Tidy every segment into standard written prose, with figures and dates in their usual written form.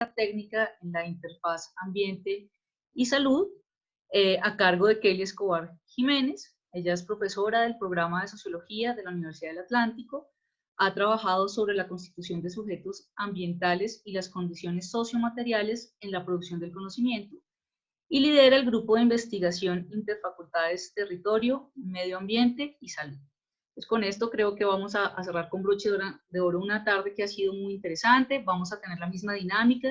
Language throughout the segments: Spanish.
técnica en la interfaz ambiente y salud, a cargo de Kelly Escobar Jiménez. Ella es profesora del programa de Sociología de la Universidad del Atlántico, ha trabajado sobre la constitución de sujetos ambientales y las condiciones sociomateriales en la producción del conocimiento, y lidera el grupo de investigación Interfacultades Territorio, Medio Ambiente y Salud. Pues con esto creo que vamos a cerrar con broche de oro una tarde que ha sido muy interesante. Vamos a tener la misma dinámica.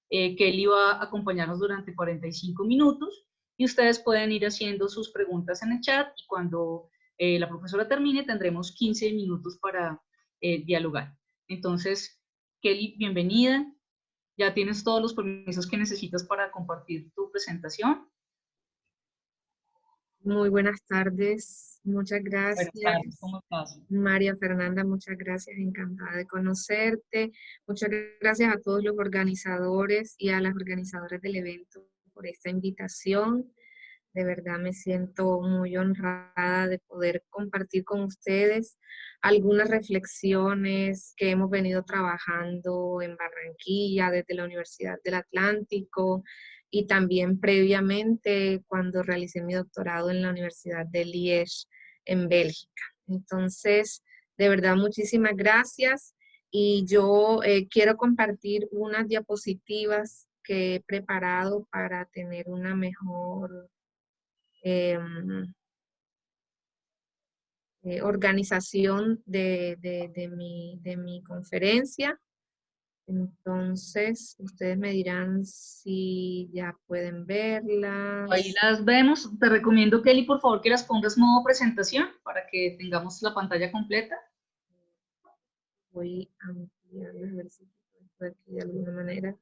Kelly va a acompañarnos durante 45 minutos y ustedes pueden ir haciendo sus preguntas en el chat, y cuando la profesora termine tendremos 15 minutos para dialogar. Entonces, Kelly, bienvenida. Ya tienes todos los permisos que necesitas para compartir tu presentación. Muy buenas tardes, muchas gracias. Buenas tardes, ¿cómo estás? María Fernanda, muchas gracias, encantada de conocerte. Muchas gracias a todos los organizadores y a las organizadoras del evento por esta invitación. De verdad me siento muy honrada de poder compartir con ustedes algunas reflexiones que hemos venido trabajando en Barranquilla desde la Universidad del Atlántico y también previamente cuando realicé mi doctorado en la Universidad de Liège en Bélgica. Entonces, de verdad, muchísimas gracias, y yo quiero compartir unas diapositivas que he preparado para tener una mejor organización de mi conferencia. Entonces, ustedes me dirán si ya pueden verlas. Ahí las vemos. Te recomiendo, Kelly, por favor, que las pongas modo presentación para que tengamos la pantalla completa. Voy a ampliarlas, a ver si puedo aquí de alguna manera.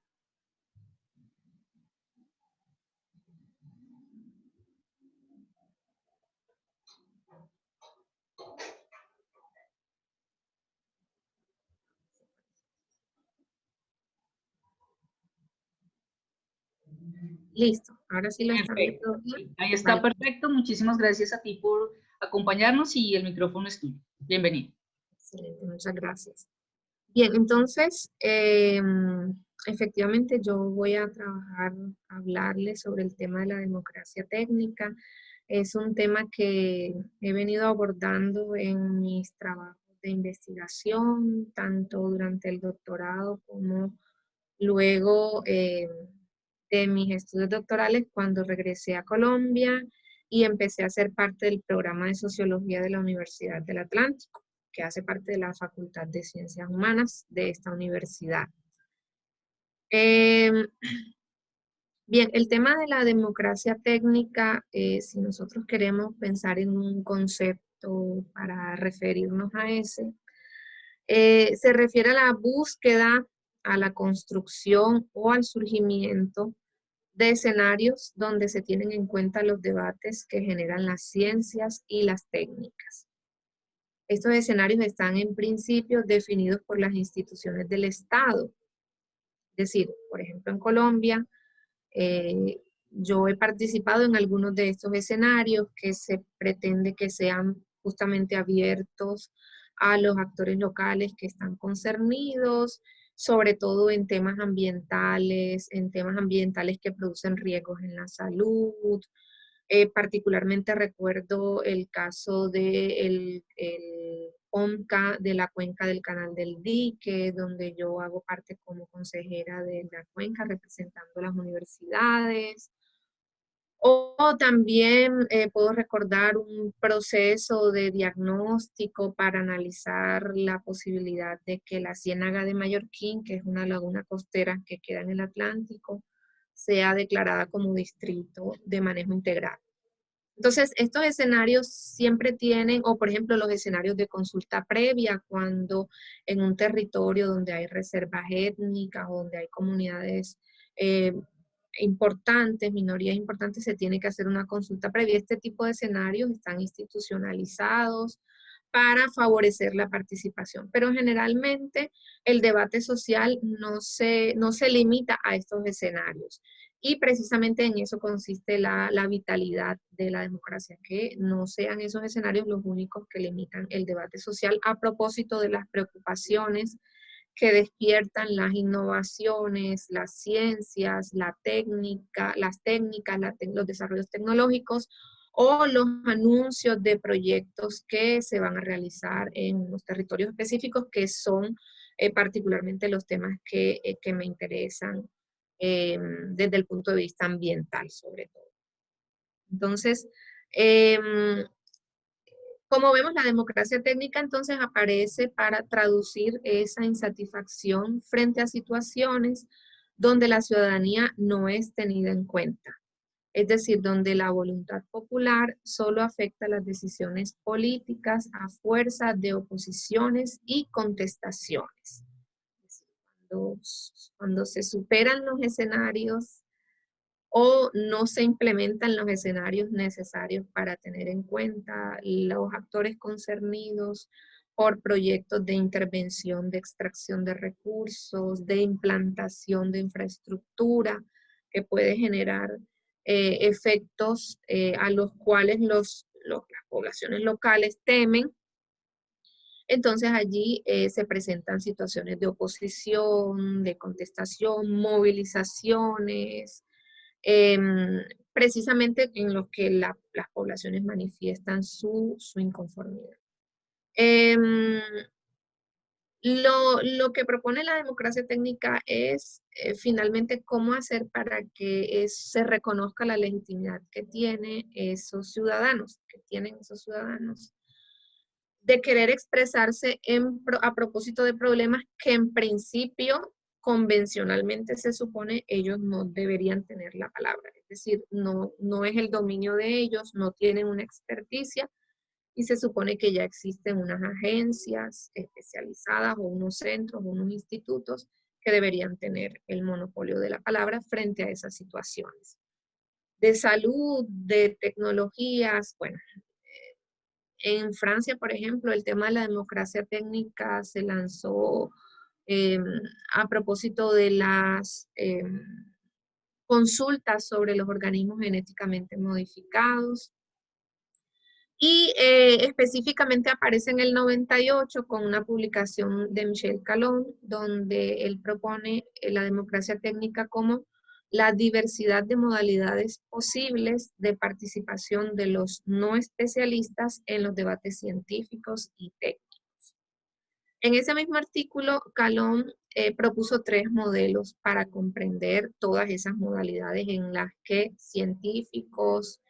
Listo, ahora sí lo están viendo bien. Ahí está, Vale. perfecto. Muchísimas gracias a ti por acompañarnos y el micrófono es tuyo. Bienvenido. Excelente, muchas gracias. Bien, entonces, efectivamente yo voy a hablarles sobre el tema de la democracia técnica. Es un tema que he venido abordando en mis trabajos de investigación, tanto durante el doctorado como luego de mis estudios doctorales cuando regresé a Colombia y empecé a ser parte del programa de Sociología de la Universidad del Atlántico, que hace parte de la Facultad de Ciencias Humanas de esta universidad. Bien, el tema de la democracia técnica, si nosotros queremos pensar en un concepto para referirnos a ese, se refiere a la búsqueda, a la construcción o al surgimiento de escenarios donde se tienen en cuenta los debates que generan las ciencias y las técnicas. Estos escenarios están en principio definidos por las instituciones del Estado. Es decir, por ejemplo, en Colombia, yo he participado en algunos de estos escenarios que se pretende que sean justamente abiertos a los actores locales que están concernidos, sobre todo en temas ambientales que producen riesgos en la salud. Particularmente recuerdo el caso del ONCA de la cuenca del Canal del Dique, donde yo hago parte como consejera de la cuenca representando las universidades. O también puedo recordar un proceso de diagnóstico para analizar la posibilidad de que la Ciénaga de Mallorquín, que es una laguna costera que queda en el Atlántico, sea declarada como distrito de manejo integral. Entonces, estos escenarios siempre tienen, o por ejemplo los escenarios de consulta previa, cuando en un territorio donde hay reservas étnicas o donde hay comunidades importantes, minorías importantes, se tiene que hacer una consulta previa. Este tipo de escenarios están institucionalizados para favorecer la participación, pero generalmente el debate social no se limita a estos escenarios. Y precisamente en eso consiste la vitalidad de la democracia, que no sean esos escenarios los únicos que limitan el debate social a propósito de las preocupaciones que despiertan las innovaciones, las ciencias, las técnicas, los desarrollos tecnológicos o los anuncios de proyectos que se van a realizar en los territorios específicos, que son particularmente los temas que me interesan desde el punto de vista ambiental, sobre todo. Entonces, como vemos, la democracia técnica entonces aparece para traducir esa insatisfacción frente a situaciones donde la ciudadanía no es tenida en cuenta. Es decir, donde la voluntad popular solo afecta las decisiones políticas a fuerza de oposiciones y contestaciones. Cuando se superan los escenarios o no se implementan los escenarios necesarios para tener en cuenta los actores concernidos por proyectos de intervención, de extracción de recursos, de implantación de infraestructura, que puede generar efectos a los cuales las poblaciones locales temen. Entonces allí se presentan situaciones de oposición, de contestación, movilizaciones, precisamente en los que las poblaciones manifiestan su inconformidad. Lo que propone la democracia técnica es finalmente cómo hacer para que se reconozca la legitimidad que tienen esos ciudadanos, de querer expresarse a propósito de problemas que en principio convencionalmente se supone ellos no deberían tener la palabra. Es decir, no es el dominio de ellos, no tienen una experticia y se supone que ya existen unas agencias especializadas o unos centros o unos institutos que deberían tener el monopolio de la palabra frente a esas situaciones. De salud, de tecnologías, bueno, en Francia, por ejemplo, el tema de la democracia técnica se lanzó a propósito de las consultas sobre los organismos genéticamente modificados. Y específicamente aparece en el 98 con una publicación de Michel Calón, donde él propone la democracia técnica como la diversidad de modalidades posibles de participación de los no especialistas en los debates científicos y técnicos. En ese mismo artículo, Calón propuso 3 modelos para comprender todas esas modalidades en las que científicos,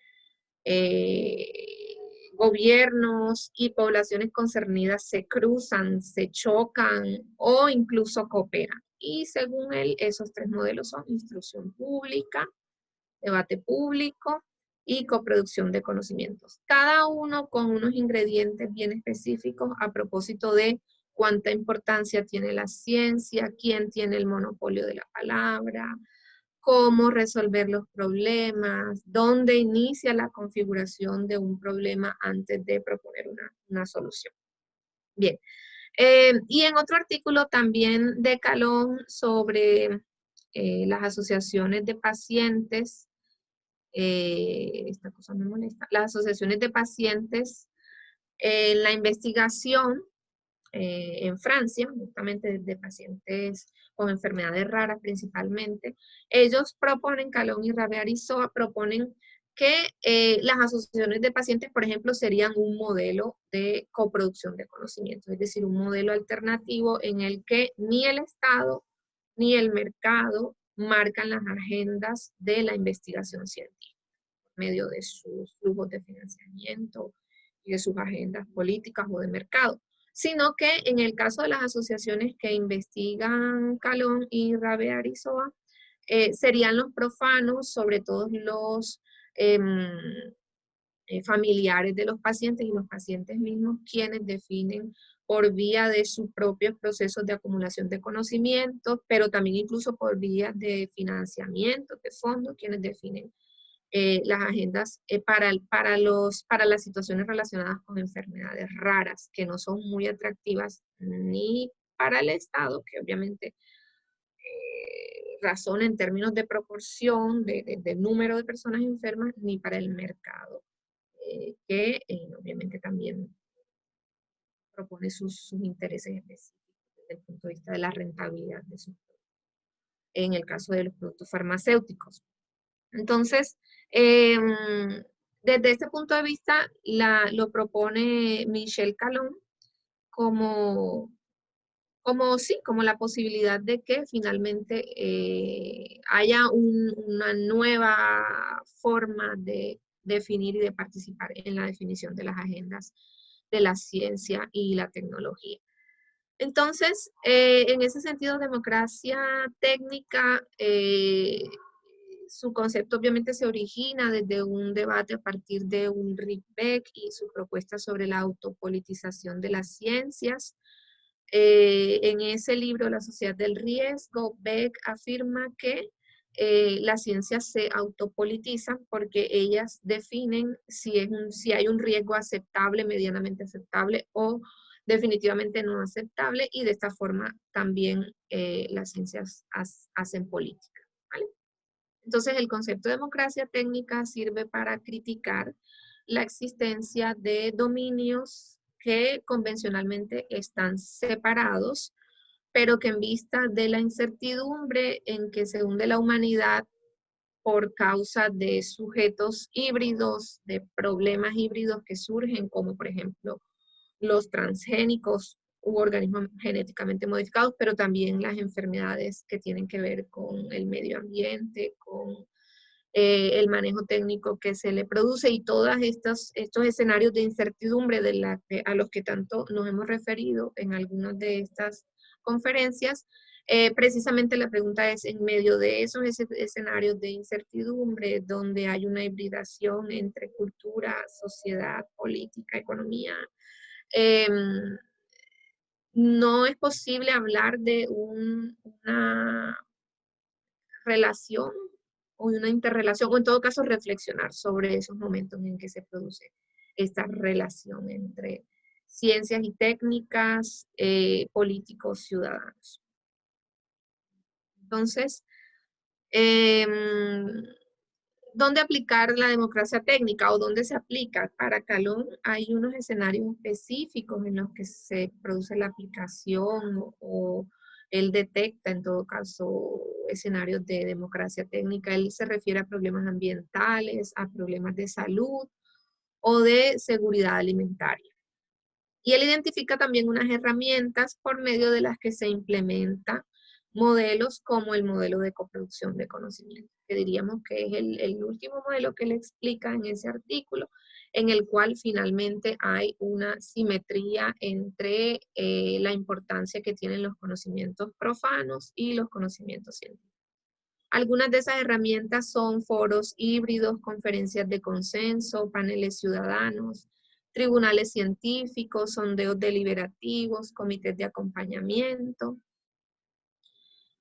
gobiernos y poblaciones concernidas se cruzan, se chocan o incluso cooperan. Y según él, esos 3 modelos son instrucción pública, debate público y coproducción de conocimientos. Cada uno con unos ingredientes bien específicos a propósito de cuánta importancia tiene la ciencia, quién tiene el monopolio de la palabra, cómo resolver los problemas, dónde inicia la configuración de un problema antes de proponer una solución. Bien, y en otro artículo también de Calón sobre las asociaciones de pacientes, esta cosa me molesta, las asociaciones de pacientes en la investigación en Francia, justamente de pacientes con enfermedades raras principalmente, ellos proponen, Calón y Rabé Arizoa proponen que las asociaciones de pacientes, por ejemplo, serían un modelo de coproducción de conocimientos, es decir, un modelo alternativo en el que ni el Estado ni el mercado marcan las agendas de la investigación científica por medio de sus flujos de financiamiento y de sus agendas políticas o de mercado, sino que en el caso de las asociaciones que investigan Calón y Rabé Arizoa, serían los profanos, sobre todo los familiares de los pacientes y los pacientes mismos, quienes definen por vía de sus propios procesos de acumulación de conocimientos, pero también incluso por vía de financiamiento, de fondos, quienes definen las agendas para las situaciones relacionadas con enfermedades raras, que no son muy atractivas ni para el Estado, que obviamente razona en términos de proporción, de número de personas enfermas, ni para el mercado, que obviamente también propone sus intereses específicos desde el punto de vista de la rentabilidad de sus productos, en el caso de los productos farmacéuticos. Entonces, desde este punto de vista, lo propone Michel Calón como, como la posibilidad de que finalmente haya una nueva forma de definir y de participar en la definición de las agendas de la ciencia y la tecnología. Entonces, en ese sentido, democracia técnica, su concepto obviamente se origina desde un debate a partir de Ulrich Beck y su propuesta sobre la autopolitización de las ciencias. En ese libro, La Sociedad del Riesgo, Beck afirma que las ciencias se autopolitizan porque ellas definen si hay un riesgo aceptable, medianamente aceptable o definitivamente no aceptable, y de esta forma también las ciencias hacen política, ¿vale? Entonces el concepto de democracia técnica sirve para criticar la existencia de dominios que convencionalmente están separados, pero que en vista de la incertidumbre en que se hunde la humanidad por causa de sujetos híbridos, de problemas híbridos que surgen, como por ejemplo los transgénicos u organismos genéticamente modificados, pero también las enfermedades que tienen que ver con el medio ambiente, con el manejo técnico que se le produce, y todos estos escenarios de incertidumbre a los que tanto nos hemos referido en algunas de estas conferencias. Precisamente la pregunta es, en medio de esos escenarios de incertidumbre, donde hay una hibridación entre cultura, sociedad, política, economía, no es posible hablar de una relación o de una interrelación, o en todo caso reflexionar sobre esos momentos en que se produce esta relación entre ciencias y técnicas, políticos, ciudadanos. Entonces, ¿dónde aplicar la democracia técnica o dónde se aplica? Para Calón hay unos escenarios específicos en los que se produce la aplicación, o él detecta en todo caso escenarios de democracia técnica. Él se refiere a problemas ambientales, a problemas de salud o de seguridad alimentaria. Y él identifica también unas herramientas por medio de las que se implementa modelos como el modelo de coproducción de conocimiento, que diríamos que es el último modelo que él explica en ese artículo, en el cual finalmente hay una simetría entre la importancia que tienen los conocimientos profanos y los conocimientos científicos. Algunas de esas herramientas son foros híbridos, conferencias de consenso, paneles ciudadanos, tribunales científicos, sondeos deliberativos, comités de acompañamiento.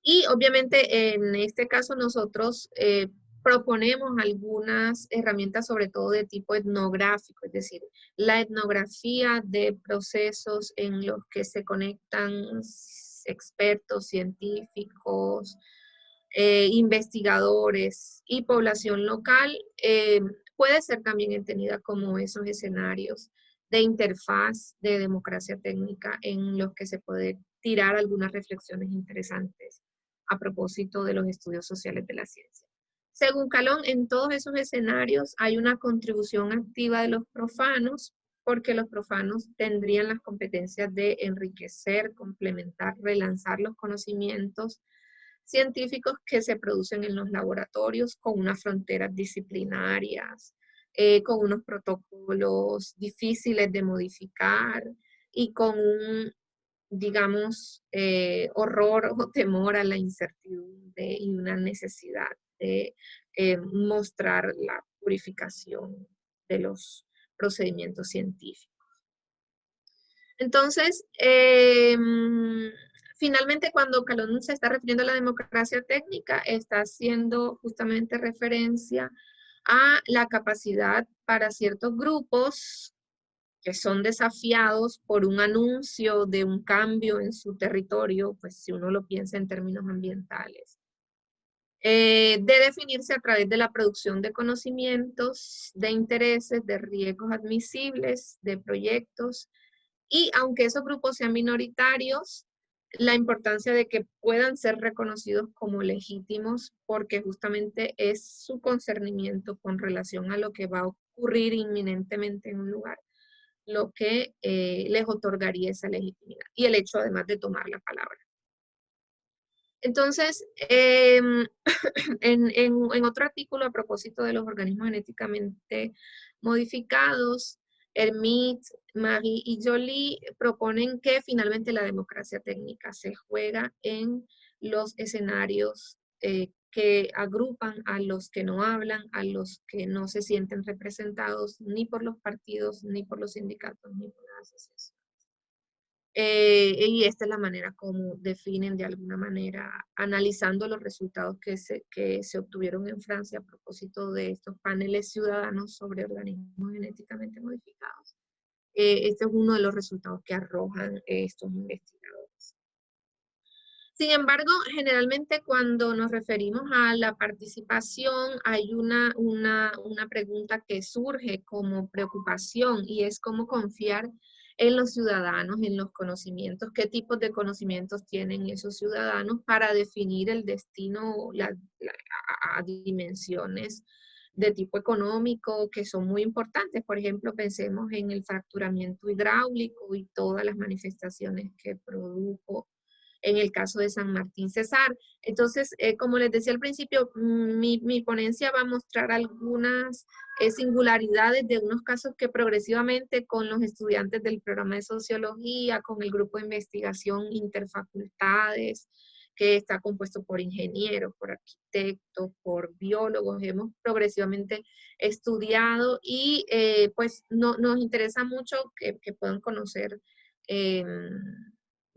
Y obviamente en este caso nosotros proponemos algunas herramientas, sobre todo de tipo etnográfico, es decir, la etnografía de procesos en los que se conectan expertos, científicos, investigadores y población local, puede ser también entendida como esos escenarios de interfaz de democracia técnica en los que se puede tirar algunas reflexiones interesantes a propósito de los estudios sociales de la ciencia. Según Calón, en todos esos escenarios hay una contribución activa de los profanos, porque los profanos tendrían las competencias de enriquecer, complementar, relanzar los conocimientos científicos que se producen en los laboratorios con unas fronteras disciplinarias, con unos protocolos difíciles de modificar y con un, digamos, horror o temor a la incertidumbre y una necesidad de mostrar la purificación de los procedimientos científicos. Entonces, finalmente, cuando Calón se está refiriendo a la democracia técnica, está haciendo justamente referencia a la capacidad para ciertos grupos que son desafiados por un anuncio de un cambio en su territorio, pues si uno lo piensa en términos ambientales, de definirse a través de la producción de conocimientos, de intereses, de riesgos admisibles, de proyectos. Y aunque esos grupos sean minoritarios, la importancia de que puedan ser reconocidos como legítimos porque justamente es su concernimiento con relación a lo que va a ocurrir inminentemente en un lugar, lo que les otorgaría esa legitimidad y el hecho además de tomar la palabra. Entonces, en otro artículo a propósito de los organismos genéticamente modificados, Hermit, Marie y Joly proponen que finalmente la democracia técnica se juega en los escenarios que agrupan a los que no hablan, a los que no se sienten representados ni por los partidos, ni por los sindicatos, ni por las asociaciones. Y esta es la manera como definen de alguna manera, analizando los resultados que se obtuvieron en Francia a propósito de estos paneles ciudadanos sobre organismos genéticamente modificados. Este es uno de los resultados que arrojan estos investigadores. Sin embargo, generalmente cuando nos referimos a la participación, hay una pregunta que surge como preocupación y es cómo confiar en los ciudadanos, en los conocimientos, qué tipos de conocimientos tienen esos ciudadanos para definir el destino a dimensiones de tipo económico que son muy importantes. Por ejemplo, pensemos en el fracturamiento hidráulico y todas las manifestaciones que produjo en el caso de San Martín Cesar. Entonces, como les decía al principio, mi ponencia va a mostrar algunas singularidades de unos casos que progresivamente con los estudiantes del programa de sociología, con el grupo de investigación interfacultades, que está compuesto por ingenieros, por arquitectos, por biólogos, hemos progresivamente estudiado y pues nos interesa mucho que puedan conocer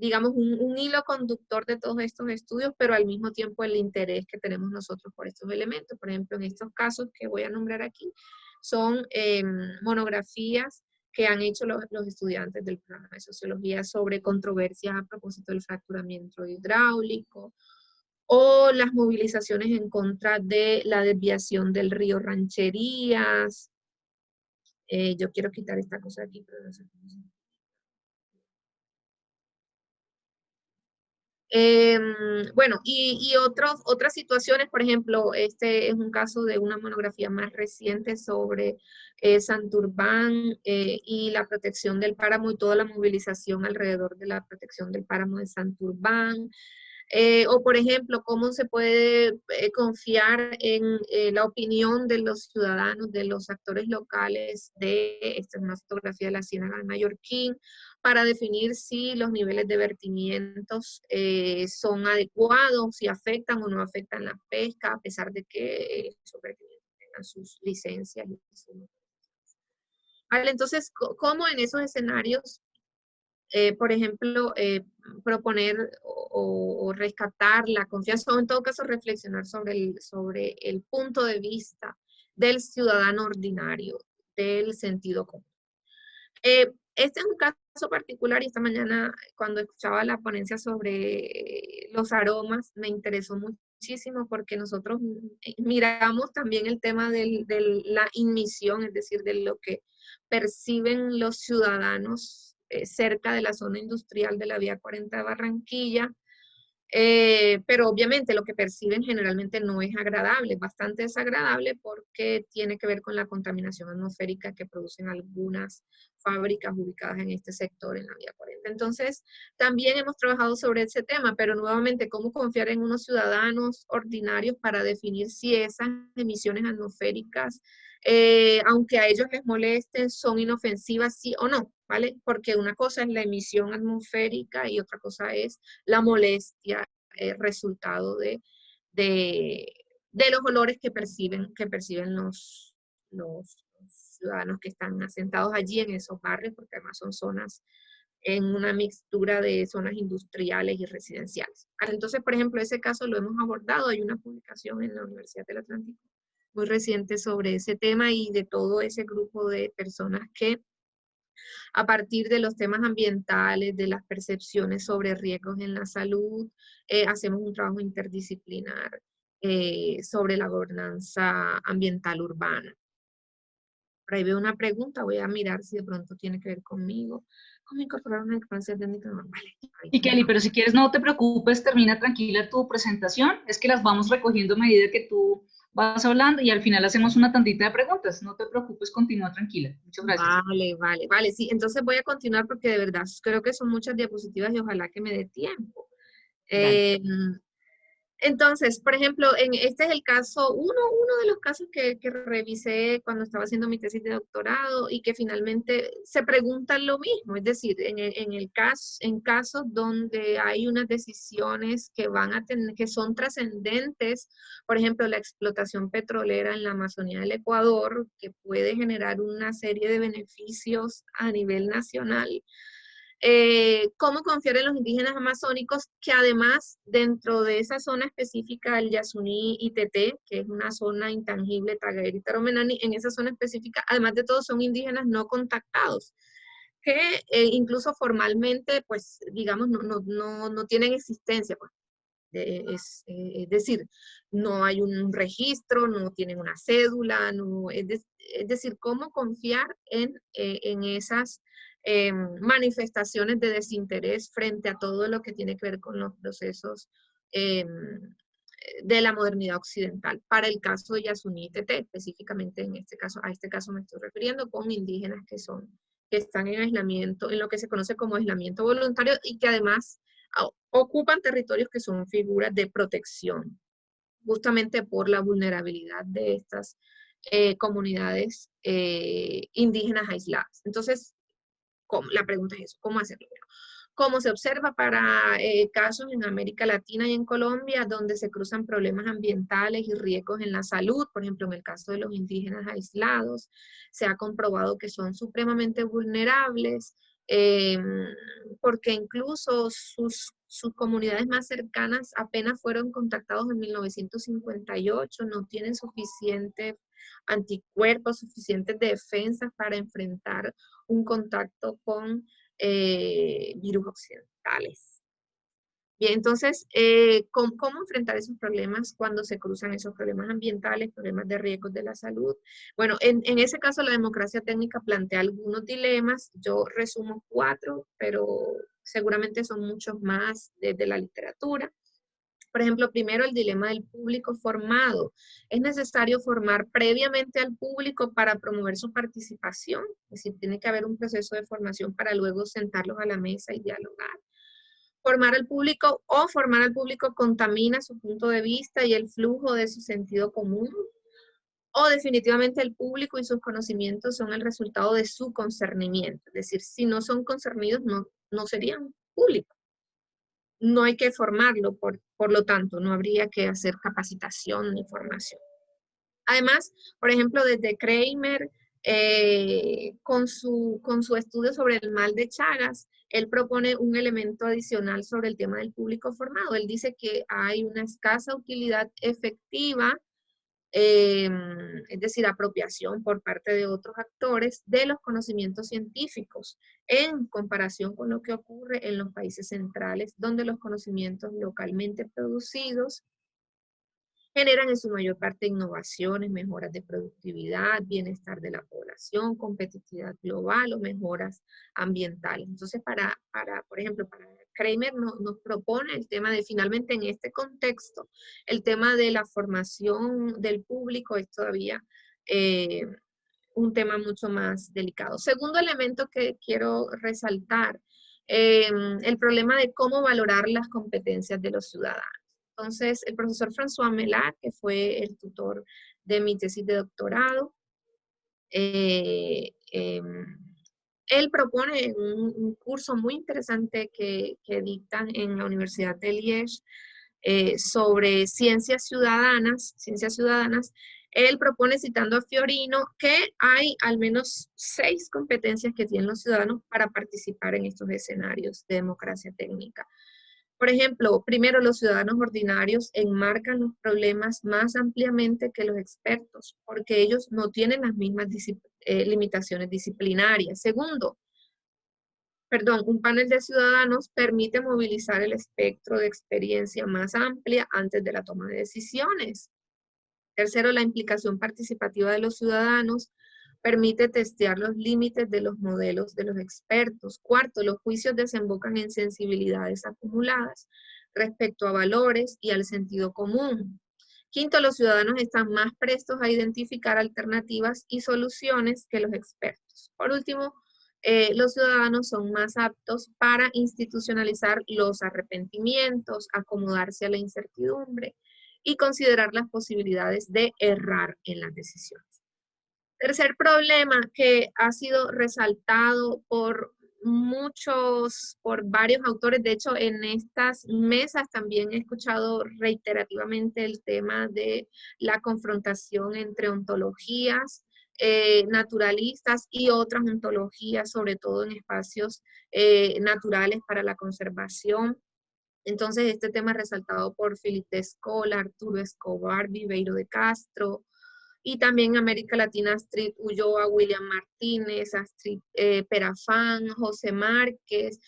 digamos, un hilo conductor de todos estos estudios, pero al mismo tiempo el interés que tenemos nosotros por estos elementos. Por ejemplo, en estos casos que voy a nombrar aquí, son monografías que han hecho los estudiantes del programa de sociología sobre controversias a propósito del fracturamiento hidráulico, o las movilizaciones en contra de la desviación del río Rancherías. Yo quiero quitar esta cosa aquí, pero no sé cómo se... Bueno, y otras situaciones, por ejemplo, este es un caso de una monografía más reciente sobre Santurbán y la protección del páramo y toda la movilización alrededor de la protección del páramo de Santurbán. O, por ejemplo, cómo se puede confiar en la opinión de los ciudadanos, de los actores locales esta es una fotografía de la Ciénaga de Mallorquín, para definir si los niveles de vertimientos son adecuados, si afectan o no afectan la pesca, a pesar de que esos vertimientos tengan sus licencias. Vale, entonces, ¿cómo en esos escenarios por ejemplo, proponer o rescatar la confianza, o en todo caso reflexionar sobre el punto de vista del ciudadano ordinario, del sentido común? Este es un caso particular y esta mañana cuando escuchaba la ponencia sobre los aromas me interesó muchísimo porque nosotros miramos también el tema de la inmisión, es decir, de lo que perciben los ciudadanos cerca de la zona industrial de la Vía 40 de Barranquilla, pero obviamente lo que perciben generalmente no es agradable, es bastante desagradable porque tiene que ver con la contaminación atmosférica que producen algunas fábricas ubicadas en este sector, en la Vía 40. Entonces, también hemos trabajado sobre ese tema, pero nuevamente, ¿cómo confiar en unos ciudadanos ordinarios para definir si esas emisiones atmosféricas, aunque a ellos les molesten, son inofensivas, sí o no? ¿Vale? Porque una cosa es la emisión atmosférica y otra cosa es la molestia resultado de los olores que perciben los ciudadanos que están asentados allí en esos barrios, porque además son zonas en una mixtura de zonas industriales y residenciales. Entonces, por ejemplo, ese caso lo hemos abordado, hay una publicación en la Universidad del Atlántico muy reciente sobre ese tema y de todo ese grupo de personas que a partir de los temas ambientales, de las percepciones sobre riesgos en la salud, hacemos un trabajo interdisciplinar sobre la gobernanza ambiental urbana. Por ahí veo una pregunta, voy a mirar si de pronto tiene que ver conmigo. ¿Cómo incorporar una experiencia técnica normal? Y Kelly, pero si quieres no te preocupes, termina tranquila tu presentación, es que las vamos recogiendo a medida que tú vas hablando y al final hacemos una tandita de preguntas, no te preocupes, continúa tranquila. Muchas gracias. Vale, sí, entonces voy a continuar porque de verdad creo que son muchas diapositivas y ojalá que me dé tiempo. Dale. Entonces, por ejemplo, este es el caso, uno de los casos que revisé cuando estaba haciendo mi tesis de doctorado y que finalmente se preguntan lo mismo, es decir, en casos donde hay unas decisiones que van a tener, que son trascendentes, por ejemplo, la explotación petrolera en la Amazonía del Ecuador, que puede generar una serie de beneficios a nivel nacional. Cómo confiar en los indígenas amazónicos, que además dentro de esa zona específica del Yasuní y Teté, que es una zona intangible, Tagayari y Taromenani, en esa zona específica, además de todo, son indígenas no contactados, que incluso formalmente, pues, digamos, no tienen existencia, pues. Es decir, no hay un registro, no tienen una cédula, es decir, cómo confiar en esas manifestaciones de desinterés frente a todo lo que tiene que ver con los procesos em, de la modernidad occidental. Para el caso de Yasuní Teté, específicamente en este caso, a este caso me estoy refiriendo, con indígenas que están en aislamiento, en lo que se conoce como aislamiento voluntario y que además ocupan territorios que son figuras de protección, justamente por la vulnerabilidad de estas comunidades indígenas aisladas. Entonces, la pregunta es eso, ¿cómo hacerlo? Como se observa para casos en América Latina y en Colombia, donde se cruzan problemas ambientales y riesgos en la salud, por ejemplo, en el caso de los indígenas aislados, se ha comprobado que son supremamente vulnerables, eh, porque incluso sus comunidades más cercanas apenas fueron contactados en 1958, no tienen suficientes anticuerpos, suficientes defensas para enfrentar un contacto con virus occidentales. Bien, entonces, ¿cómo enfrentar esos problemas cuando se cruzan esos problemas ambientales, problemas de riesgos de la salud? Bueno, en ese caso la democracia técnica plantea algunos dilemas, yo resumo 4, pero seguramente son muchos más desde la literatura. Por ejemplo, primero el dilema del público formado. ¿Es necesario formar previamente al público para promover su participación? Es decir, tiene que haber un proceso de formación para luego sentarlos a la mesa y dialogar. Formar al público o formar al público contamina su punto de vista y el flujo de su sentido común. O definitivamente el público y sus conocimientos son el resultado de su concernimiento. Es decir, si no son concernidos, no serían públicos. No hay que formarlo, por lo tanto, no habría que hacer capacitación ni formación. Además, por ejemplo, desde Kramer, con su estudio sobre el mal de Chagas, él propone un elemento adicional sobre el tema del público formado. Él dice que hay una escasa utilidad efectiva, es decir, apropiación por parte de otros actores de los conocimientos científicos en comparación con lo que ocurre en los países centrales, donde los conocimientos localmente producidos generan en su mayor parte innovaciones, mejoras de productividad, bienestar de la población, competitividad global o mejoras ambientales. Entonces, por ejemplo, para Kramer nos propone el tema de, finalmente en este contexto, el tema de la formación del público es todavía un tema mucho más delicado. Segundo elemento que quiero resaltar, el problema de cómo valorar las competencias de los ciudadanos. Entonces, el profesor François Melat, que fue el tutor de mi tesis de doctorado, él propone un curso muy interesante que dictan en la Universidad de Liège sobre ciencias ciudadanas. Él propone, citando a Fiorino, que hay al menos 6 competencias que tienen los ciudadanos para participar en estos escenarios de democracia técnica. Por ejemplo, primero, los ciudadanos ordinarios enmarcan los problemas más ampliamente que los expertos, porque ellos no tienen las mismas limitaciones disciplinarias. Segundo, un panel de ciudadanos permite movilizar el espectro de experiencia más amplia antes de la toma de decisiones. Tercero, la implicación participativa de los ciudadanos permite testear los límites de los modelos de los expertos. Cuarto, los juicios desembocan en sensibilidades acumuladas respecto a valores y al sentido común. Quinto, los ciudadanos están más prestos a identificar alternativas y soluciones que los expertos. Por último, los ciudadanos son más aptos para institucionalizar los arrepentimientos, acomodarse a la incertidumbre y considerar las posibilidades de errar en las decisiones. Tercer problema que ha sido resaltado por varios autores, de hecho en estas mesas también he escuchado reiterativamente el tema de la confrontación entre ontologías naturalistas y otras ontologías, sobre todo en espacios naturales para la conservación. Entonces este tema resaltado por Philip de Escola, Arturo Escobar, Viveiro de Castro, y también América Latina, Astrid Ulloa, William Martínez, Astrid Perafán, José Márquez,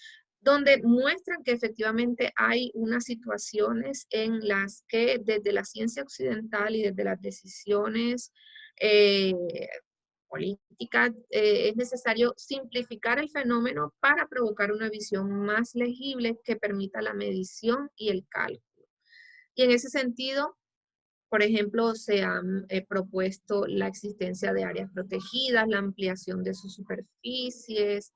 donde muestran que efectivamente hay unas situaciones en las que desde la ciencia occidental y desde las decisiones políticas es necesario simplificar el fenómeno para provocar una visión más legible que permita la medición y el cálculo. Y en ese sentido, por ejemplo, se han propuesto la existencia de áreas protegidas, la ampliación de sus superficies.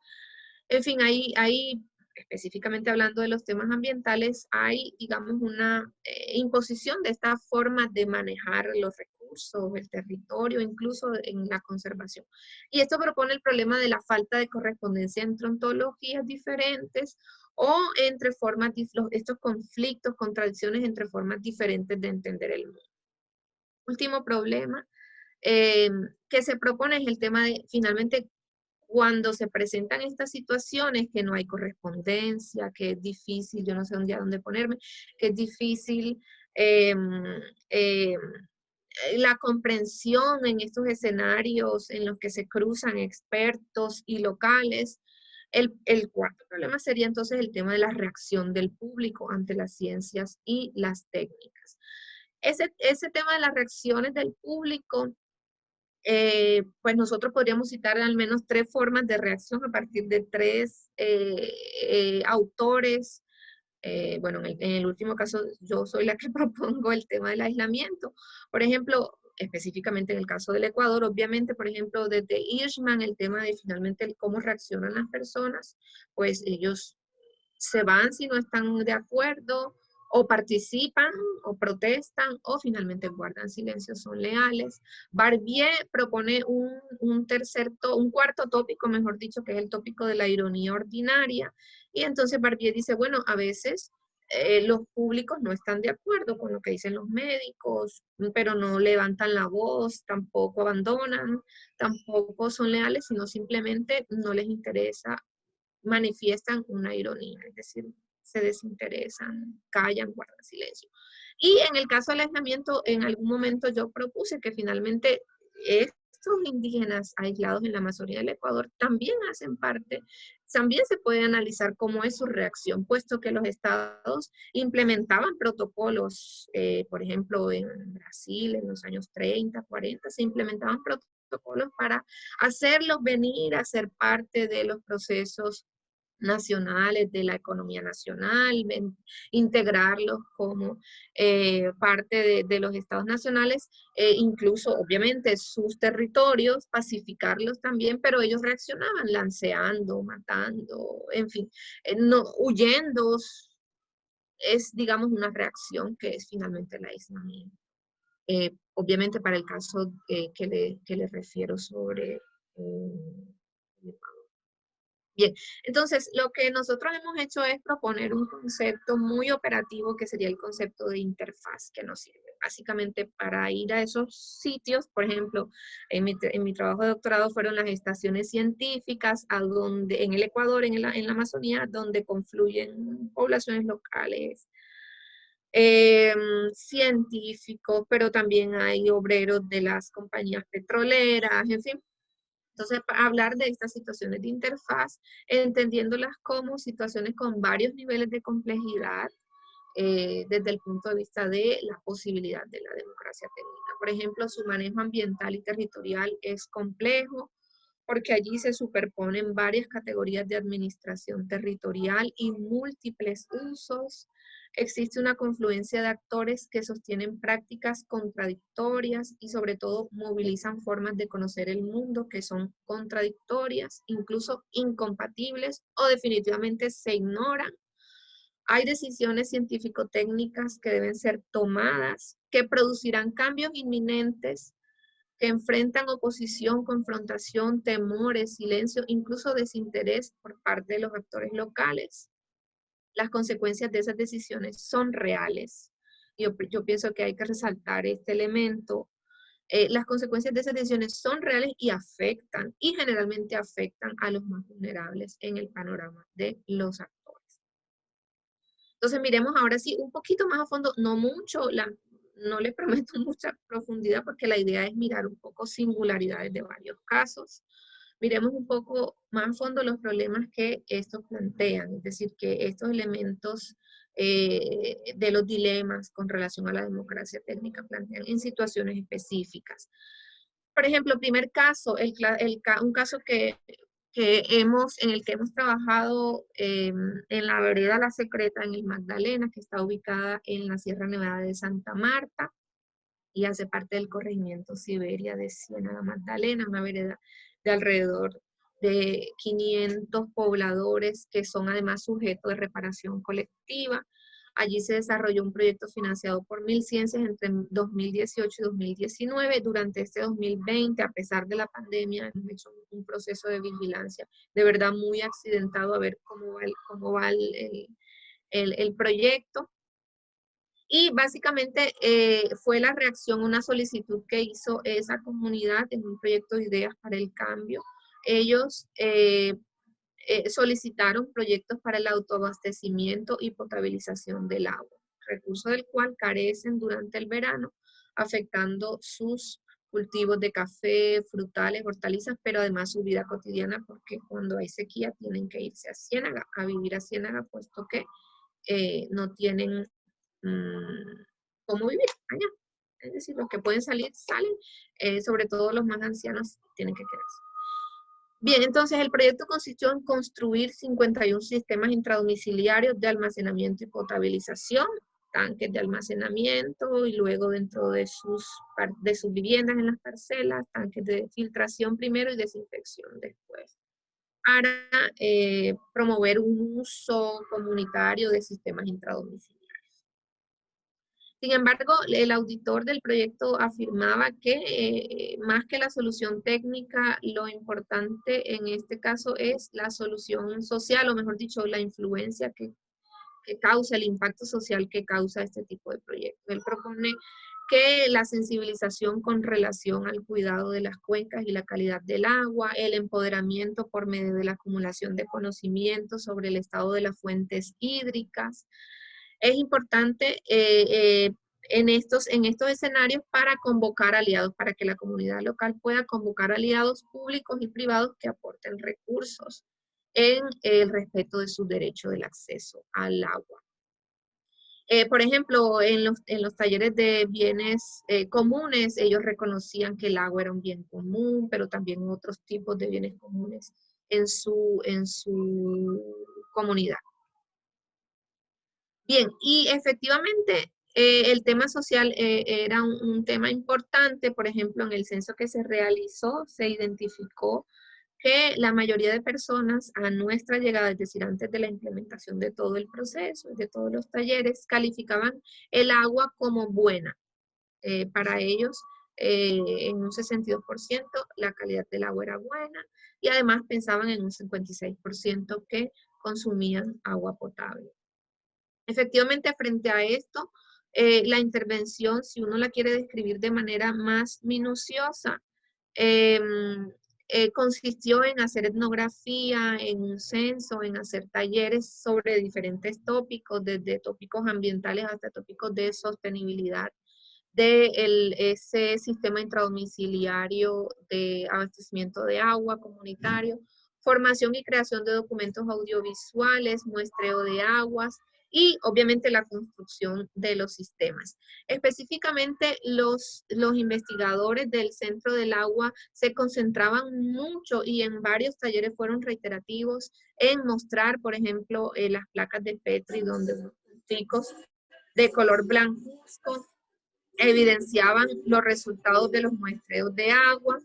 En fin, hay específicamente hablando de los temas ambientales, hay, digamos, una imposición de esta forma de manejar los recursos, el territorio, incluso en la conservación. Y esto propone el problema de la falta de correspondencia entre ontologías diferentes o entre formas, estos conflictos, contradicciones entre formas diferentes de entender el mundo. Último problema que se propone es el tema de, finalmente, cuando se presentan estas situaciones que no hay correspondencia, que es difícil, yo no sé un día dónde ponerme, que es difícil la comprensión en estos escenarios en los que se cruzan expertos y locales. El cuarto problema sería entonces el tema de la reacción del público ante las ciencias y las técnicas. Ese tema de las reacciones del público, pues nosotros podríamos citar al menos 3 formas de reacción a partir de 3 autores. Bueno, en el último caso yo soy la que propongo el tema del aislamiento. Por ejemplo, específicamente en el caso del Ecuador, obviamente, por ejemplo, desde Hirschman, el tema de finalmente cómo reaccionan las personas, pues ellos se van si no están de acuerdo, o participan, o protestan, o finalmente guardan silencio, son leales. Barbier propone un cuarto tópico, mejor dicho, que es el tópico de la ironía ordinaria, y entonces Barbier dice, bueno, a veces los públicos no están de acuerdo con lo que dicen los médicos, pero no levantan la voz, tampoco abandonan, tampoco son leales, sino simplemente no les interesa, manifiestan una ironía, es decir, se desinteresan, callan, guardan silencio. Y en el caso del aislamiento, en algún momento yo propuse que finalmente estos indígenas aislados en la Amazonía del Ecuador también hacen parte, también se puede analizar cómo es su reacción, puesto que los estados implementaban protocolos, por ejemplo, en Brasil en los años 30, 40, se implementaban protocolos para hacerlos venir a ser parte de los procesos nacionales, de la economía nacional, integrarlos como parte de los estados nacionales, incluso obviamente sus territorios, pacificarlos también, pero ellos reaccionaban lanceando, matando, en fin, no, huyendo, es digamos una reacción que es finalmente el aislamiento. Obviamente para el caso que le refiero sobre el Ecuador. Bien, entonces lo que nosotros hemos hecho es proponer un concepto muy operativo que sería el concepto de interfaz, que nos sirve básicamente para ir a esos sitios. Por ejemplo, en mi trabajo de doctorado fueron las estaciones científicas en el Ecuador, en la Amazonía, donde confluyen poblaciones locales, científicos, pero también hay obreros de las compañías petroleras, en fin. Entonces, hablar de estas situaciones de interfaz, entendiéndolas como situaciones con varios niveles de complejidad, desde el punto de vista de la posibilidad de la democracia técnica. Por ejemplo, su manejo ambiental y territorial es complejo, porque allí se superponen varias categorías de administración territorial y múltiples usos. Existe una confluencia de actores que sostienen prácticas contradictorias y sobre todo movilizan formas de conocer el mundo que son contradictorias, incluso incompatibles o definitivamente se ignoran. Hay decisiones científico-técnicas que deben ser tomadas, que producirán cambios inminentes, que enfrentan oposición, confrontación, temores, silencio, incluso desinterés por parte de los actores locales. Las consecuencias de esas decisiones son reales. Yo pienso que hay que resaltar este elemento. Las consecuencias de esas decisiones son reales y afectan, y generalmente afectan a los más vulnerables en el panorama de los actores. Entonces miremos ahora sí un poquito más a fondo, no mucho, no le prometo mucha profundidad porque la idea es mirar un poco singularidades de varios casos. Miremos un poco más a fondo los problemas que estos plantean, es decir, que estos elementos de los dilemas con relación a la democracia técnica plantean en situaciones específicas. Por ejemplo, primer caso, un caso en el que hemos trabajado en la vereda La Secreta, en el Magdalena, que está ubicada en la Sierra Nevada de Santa Marta y hace parte del corregimiento Siberia de Ciénaga Magdalena, una vereda de alrededor de 500 pobladores que son además sujetos de reparación colectiva. Allí se desarrolló un proyecto financiado por Milciencias entre 2018 y 2019. Durante este 2020, a pesar de la pandemia, hemos hecho un proceso de vigilancia de verdad muy accidentado a ver cómo va el proyecto. Y básicamente fue la reacción a una solicitud que hizo esa comunidad en un proyecto de ideas para el cambio. Ellos solicitaron proyectos para el autoabastecimiento y potabilización del agua, recurso del cual carecen durante el verano, afectando sus cultivos de café, frutales, hortalizas, pero además su vida cotidiana, porque cuando hay sequía tienen que irse a Ciénaga, a vivir a Ciénaga, puesto que no tienen cómo vivir allá. Es decir, los que pueden salir, salen, sobre todo los más ancianos tienen que quedarse. Bien, entonces el proyecto consistió en construir 51 sistemas intradomiciliarios de almacenamiento y potabilización, tanques de almacenamiento y luego dentro de sus viviendas en las parcelas, tanques de filtración primero y desinfección después, para promover un uso comunitario de sistemas intradomiciliarios. Sin embargo, el auditor del proyecto afirmaba que más que la solución técnica, lo importante en este caso es la solución social, o mejor dicho, la influencia que causa, el impacto social que causa este tipo de proyectos. Él propone que la sensibilización con relación al cuidado de las cuencas y la calidad del agua, el empoderamiento por medio de la acumulación de conocimientos sobre el estado de las fuentes hídricas, es importante en estos escenarios para convocar aliados, para que la comunidad local pueda convocar aliados públicos y privados que aporten recursos en el respeto de su derecho del acceso al agua. Por ejemplo, en los talleres de bienes comunes, ellos reconocían que el agua era un bien común, pero también otros tipos de bienes comunes en su comunidad. Bien, y efectivamente el tema social era un tema importante. Por ejemplo, en el censo que se realizó, se identificó que la mayoría de personas a nuestra llegada, es decir, antes de la implementación de todo el proceso, de todos los talleres, calificaban el agua como buena. Para ellos, en un 62% la calidad del agua era buena y además pensaban en un 56% que consumían agua potable. Efectivamente, frente a esto, la intervención, si uno la quiere describir de manera más minuciosa, consistió en hacer etnografía, en un censo, en hacer talleres sobre diferentes tópicos, desde tópicos ambientales hasta tópicos de sostenibilidad de ese sistema intradomiciliario de abastecimiento de agua comunitario, formación y creación de documentos audiovisuales, muestreo de aguas y obviamente la construcción de los sistemas. Específicamente los investigadores del Centro del Agua se concentraban mucho y en varios talleres fueron reiterativos en mostrar, por ejemplo, las placas de Petri donde chicos de color blancuzco evidenciaban los resultados de los muestreos de agua.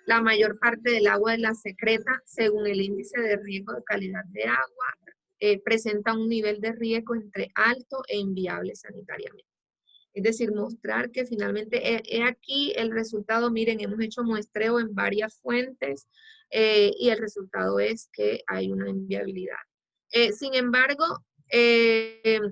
La mayor parte del agua de la secreta, según el índice de riesgo de calidad de agua, presenta un nivel de riesgo entre alto e inviable sanitariamente. Es decir, mostrar que finalmente he aquí el resultado. Miren, hemos hecho muestreo en varias fuentes y el resultado es que hay una inviabilidad. Sin embargo,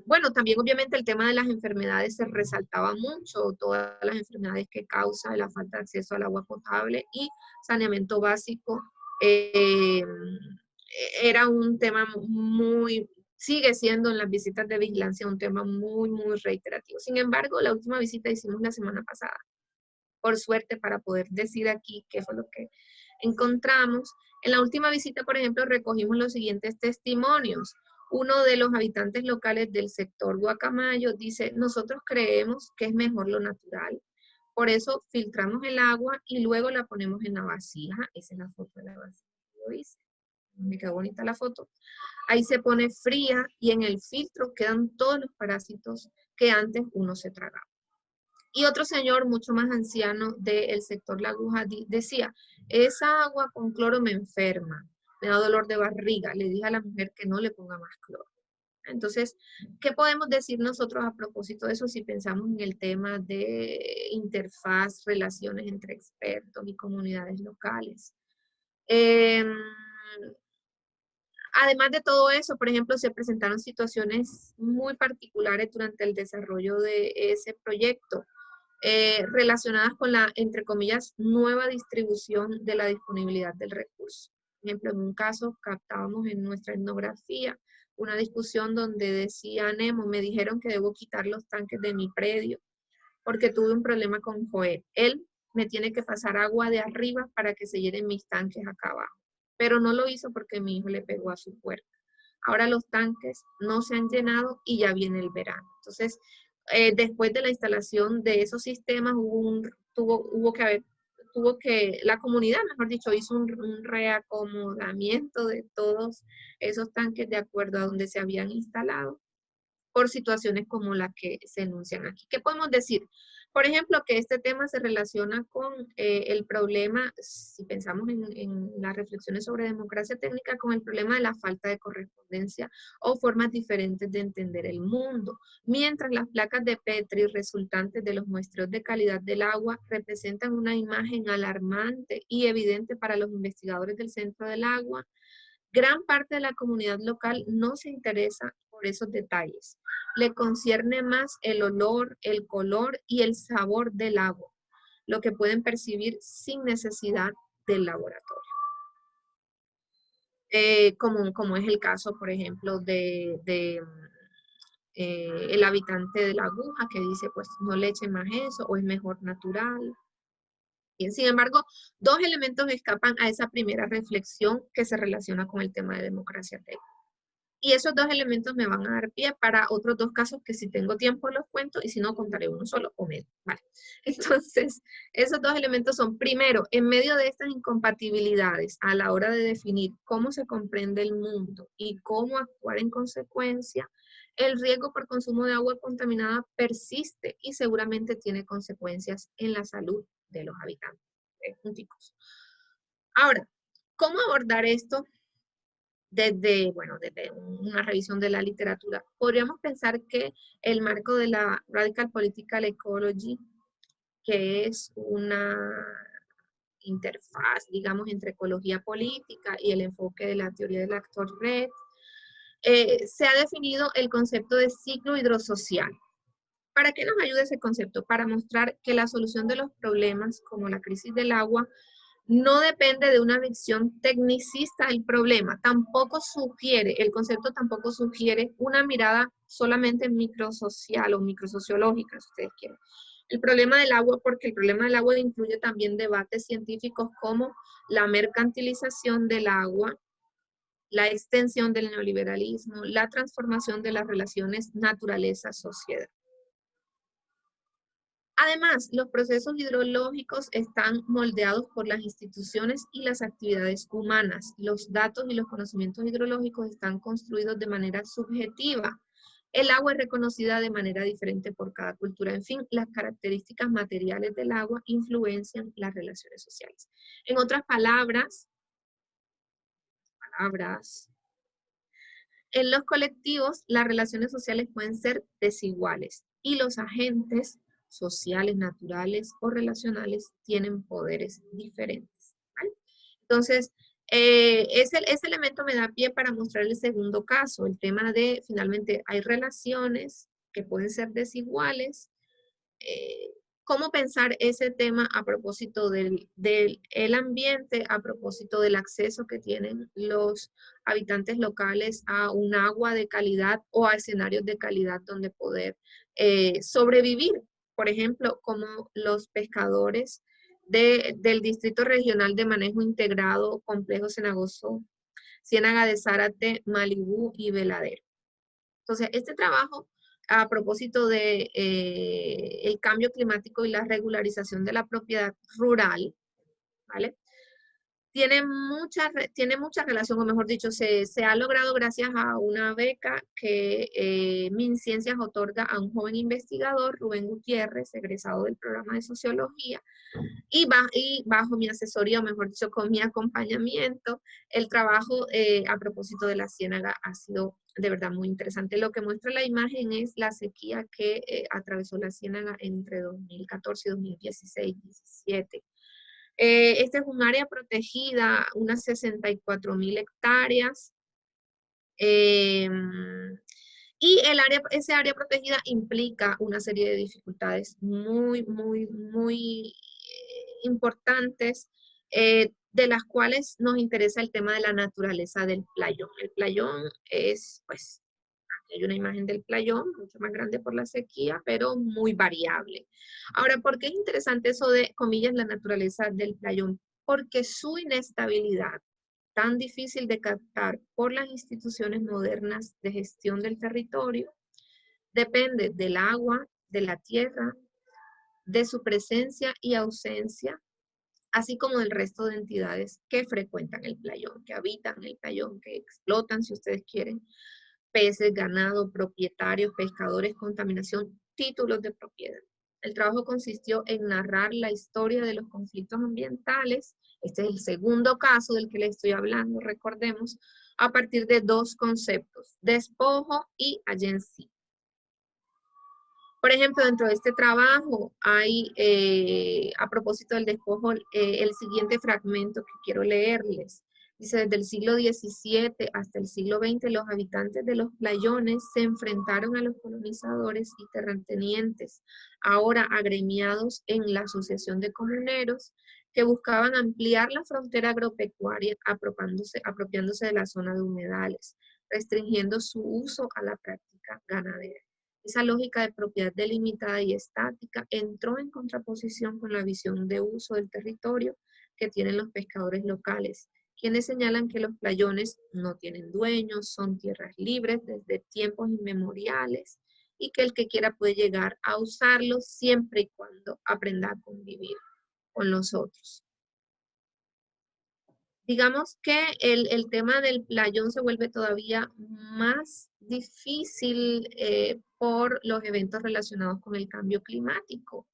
bueno, también obviamente el tema de las enfermedades se resaltaba mucho, todas las enfermedades que causa la falta de acceso al agua potable y saneamiento básico. Era un tema sigue siendo en las visitas de vigilancia un tema muy reiterativo. Sin embargo, la última visita hicimos la semana pasada, por suerte, para poder decir aquí qué fue lo que encontramos. En la última visita, por ejemplo, recogimos los siguientes testimonios. Uno de los habitantes locales del sector Guacamayo dice: nosotros creemos que es mejor lo natural, por eso filtramos el agua y luego la ponemos en la vasija. Esa es la foto de la vasija que yo hice. Me quedó bonita la foto. Ahí se pone fría y en el filtro quedan todos los parásitos que antes uno se tragaba. Y otro señor mucho más anciano del sector La Aguja decía: esa agua con cloro me enferma, me da dolor de barriga. Le dije a la mujer que no le ponga más cloro. Entonces, ¿qué podemos decir nosotros a propósito de eso si pensamos en el tema de interfaz, relaciones entre expertos y comunidades locales? Además de todo eso, por ejemplo, se presentaron situaciones muy particulares durante el desarrollo de ese proyecto, relacionadas con la, entre comillas, nueva distribución de la disponibilidad del recurso. Por ejemplo, en un caso captábamos en nuestra etnografía una discusión donde decía Nemo: me dijeron que debo quitar los tanques de mi predio porque tuve un problema con Joel. Él me tiene que pasar agua de arriba para que se llenen mis tanques acá abajo. Pero no lo hizo porque mi hijo le pegó a su puerta. Ahora los tanques no se han llenado y ya viene el verano. Entonces, después de la instalación de esos sistemas, la comunidad, mejor dicho, hizo un reacomodamiento de todos esos tanques de acuerdo a donde se habían instalado, por situaciones como la que se enuncian aquí. ¿Qué podemos decir? Por ejemplo, que este tema se relaciona con el problema, si pensamos en las reflexiones sobre democracia técnica, con el problema de la falta de correspondencia o formas diferentes de entender el mundo. Mientras las placas de Petri resultantes de los muestreos de calidad del agua representan una imagen alarmante y evidente para los investigadores del Centro del Agua, gran parte de la comunidad local no se interesa por esos detalles. Le concierne más el olor, el color y el sabor del agua, lo que pueden percibir sin necesidad del laboratorio. Como es el caso, por ejemplo, el habitante de La Aguja, que dice: pues no le echen más eso, o es mejor natural. Bien, sin embargo, dos elementos escapan a esa primera reflexión que se relaciona con el tema de democracia técnica. Y esos dos elementos me van a dar pie para otros dos casos que, si tengo tiempo, los cuento, y si no, contaré uno solo o medio. Vale. Entonces, esos dos elementos son: primero, en medio de estas incompatibilidades a la hora de definir cómo se comprende el mundo y cómo actuar en consecuencia, el riesgo por consumo de agua contaminada persiste y seguramente tiene consecuencias en la salud de los habitantes. Ahora, ¿cómo abordar esto? Desde una revisión de la literatura, podríamos pensar que el marco de la Radical Political Ecology, que es una interfaz, digamos, entre ecología política y el enfoque de la teoría del actor red, se ha definido el concepto de ciclo hidrosocial. ¿Para qué nos ayuda ese concepto? Para mostrar que la solución de los problemas, como la crisis del agua, no depende de una visión tecnicista del problema. El concepto tampoco sugiere una mirada solamente microsocial o microsociológica, si ustedes quieren. El problema del agua, porque el problema del agua incluye también debates científicos como la mercantilización del agua, la extensión del neoliberalismo, la transformación de las relaciones naturaleza-sociedad. Además, los procesos hidrológicos están moldeados por las instituciones y las actividades humanas. Los datos y los conocimientos hidrológicos están construidos de manera subjetiva. El agua es reconocida de manera diferente por cada cultura. En fin, las características materiales del agua influencian las relaciones sociales. En otras palabras, en los colectivos, las relaciones sociales pueden ser desiguales y los agentes sociales, naturales o relacionales tienen poderes diferentes, ¿vale? Entonces, ese elemento me da pie para mostrar el segundo caso, el tema de, finalmente, hay relaciones que pueden ser desiguales. ¿Cómo pensar ese tema a propósito del el ambiente, a propósito del acceso que tienen los habitantes locales a un agua de calidad o a escenarios de calidad donde poder sobrevivir? Por ejemplo, como los pescadores del Distrito Regional de Manejo Integrado Complejo Cenagoso, Ciénaga de Zárate, Malibú y Veladero. Entonces, este trabajo, a propósito de el cambio climático y la regularización de la propiedad rural, ¿vale? Tiene mucha relación, o mejor dicho, se ha logrado gracias a una beca que MinCiencias otorga a un joven investigador, Rubén Gutiérrez, egresado del programa de Sociología, y bajo mi asesoría, o mejor dicho, con mi acompañamiento, el trabajo a propósito de la ciénaga ha sido de verdad muy interesante. Lo que muestra la imagen es la sequía que atravesó la ciénaga entre 2014 y 2016-17. Este es un área protegida, unas 64,000 hectáreas. Y ese área protegida implica una serie de dificultades muy importantes, de las cuales nos interesa el tema de la naturaleza del playón. El playón es, pues, aquí hay una imagen del playón, mucho más grande por la sequía, pero muy variable. Ahora, ¿por qué es interesante eso de, comillas, la naturaleza del playón? Porque su inestabilidad, tan difícil de captar por las instituciones modernas de gestión del territorio, depende del agua, de la tierra, de su presencia y ausencia, así como del resto de entidades que frecuentan el playón, que habitan el playón, que explotan, si ustedes quieren, peces, ganado, propietarios, pescadores, contaminación, títulos de propiedad. El trabajo consistió en narrar la historia de los conflictos ambientales. Este es el segundo caso del que le estoy hablando, recordemos, a partir de dos conceptos, despojo y agencia. Por ejemplo, dentro de este trabajo hay, a propósito del despojo, el siguiente fragmento que quiero leerles. Dice, desde el siglo XVII hasta el siglo XX, los habitantes de los playones se enfrentaron a los colonizadores y terratenientes, ahora agremiados en la Asociación de Comuneros, que buscaban ampliar la frontera agropecuaria apropiándose de la zona de humedales, restringiendo su uso a la práctica ganadera. Esa lógica de propiedad delimitada y estática entró en contraposición con la visión de uso del territorio que tienen los pescadores locales, quienes señalan que los playones no tienen dueños, son tierras libres desde tiempos inmemoriales y que el que quiera puede llegar a usarlos siempre y cuando aprenda a convivir con los otros. Digamos que el tema del playón se vuelve todavía más difícil por los eventos relacionados con el cambio climático.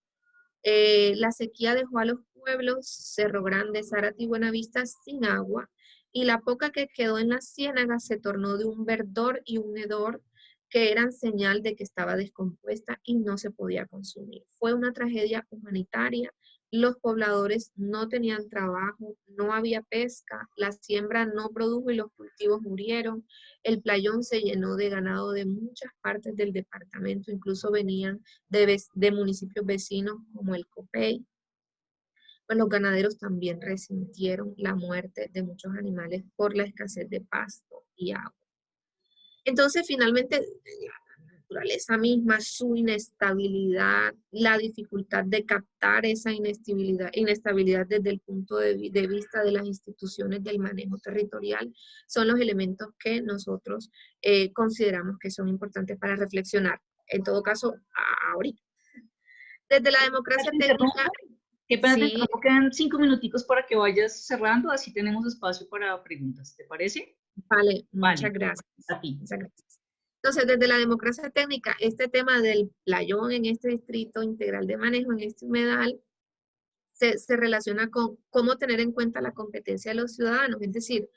La sequía dejó a los pueblos Cerro Grande, Zárate y Buenavista sin agua, y la poca que quedó en las ciénagas se tornó de un verdor y un hedor que eran señal de que estaba descompuesta y no se podía consumir. Fue una tragedia humanitaria. Los pobladores no tenían trabajo, no había pesca, la siembra no produjo y los cultivos murieron. El playón se llenó de ganado de muchas partes del departamento, incluso venían de municipios vecinos como el Copey. Pues los ganaderos también resintieron la muerte de muchos animales por la escasez de pasto y agua. Entonces, finalmente, naturaleza misma, su inestabilidad, la dificultad de captar esa inestabilidad desde el punto de vista de las instituciones del manejo territorial, son los elementos que nosotros consideramos que son importantes para reflexionar. En todo caso, ahorita. Desde la democracia ¿Te técnica, interrumpo? Qué pena te sí, interrumpo, quedan 5 minuticos para que vayas cerrando, así tenemos espacio para preguntas, ¿te parece? vale, muchas Vale, gracias. a ti. Muchas gracias. Entonces, desde la democracia técnica, este tema del playón en este distrito integral de manejo, en este humedal, se relaciona con cómo tener en cuenta la competencia de los ciudadanos, es decir,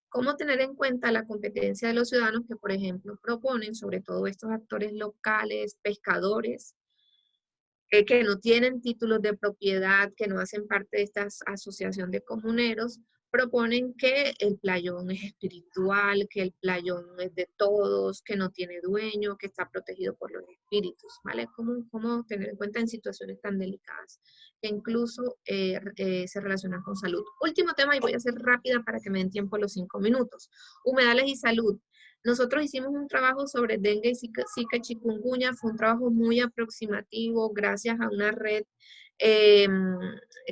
cómo tener en cuenta la competencia de los ciudadanos que, por ejemplo, proponen, sobre todo estos actores locales, pescadores, que no tienen títulos de propiedad, que no hacen parte de esta asociación de comuneros, proponen que el playón es espiritual, que el playón es de todos, que no tiene dueño, que está protegido por los espíritus, ¿vale? ¿Cómo tener en cuenta en situaciones tan delicadas, que incluso se relacionan con salud? Último tema, y voy a ser rápida para que me den tiempo los 5 minutos. Humedales y salud. Nosotros hicimos un trabajo sobre dengue, zika y chikungunya, fue un trabajo muy aproximativo gracias a una red eh,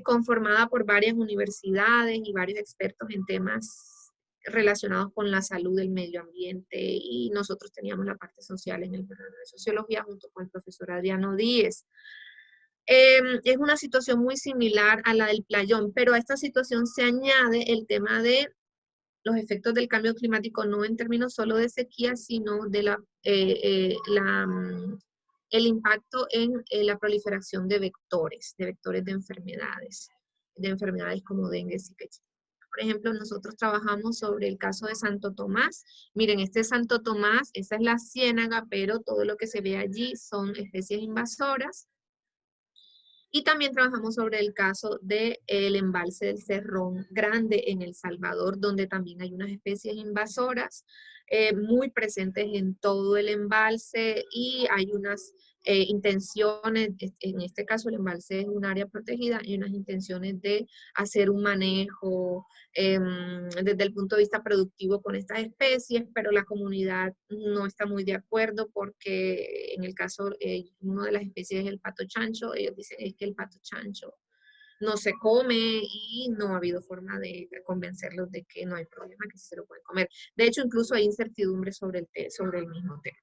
conformada por varias universidades y varios expertos en temas relacionados con la salud del medio ambiente, y nosotros teníamos la parte social en el programa de sociología junto con el profesor Adriano Díez. Es una situación muy similar a la del playón, pero a esta situación se añade el tema de los efectos del cambio climático, no en términos solo de sequía, sino de el impacto en la proliferación de vectores de enfermedades como dengue, zika. Por ejemplo, nosotros trabajamos sobre el caso de Santo Tomás. Miren, este Santo Tomás, esa es la ciénaga, pero todo lo que se ve allí son especies invasoras. Y también trabajamos sobre el caso del embalse del Cerrón Grande en El Salvador, donde también hay unas especies invasoras muy presentes en todo el embalse, y hay unas intenciones, en este caso el embalse es un área protegida, hay unas intenciones de hacer un manejo desde el punto de vista productivo con estas especies, pero la comunidad no está muy de acuerdo porque en el caso, una de las especies es el pato chancho, ellos dicen es que el pato chancho no se come y no ha habido forma de convencerlos de que no hay problema, que sí se lo pueden comer. De hecho, incluso hay incertidumbre sobre el mismo tema.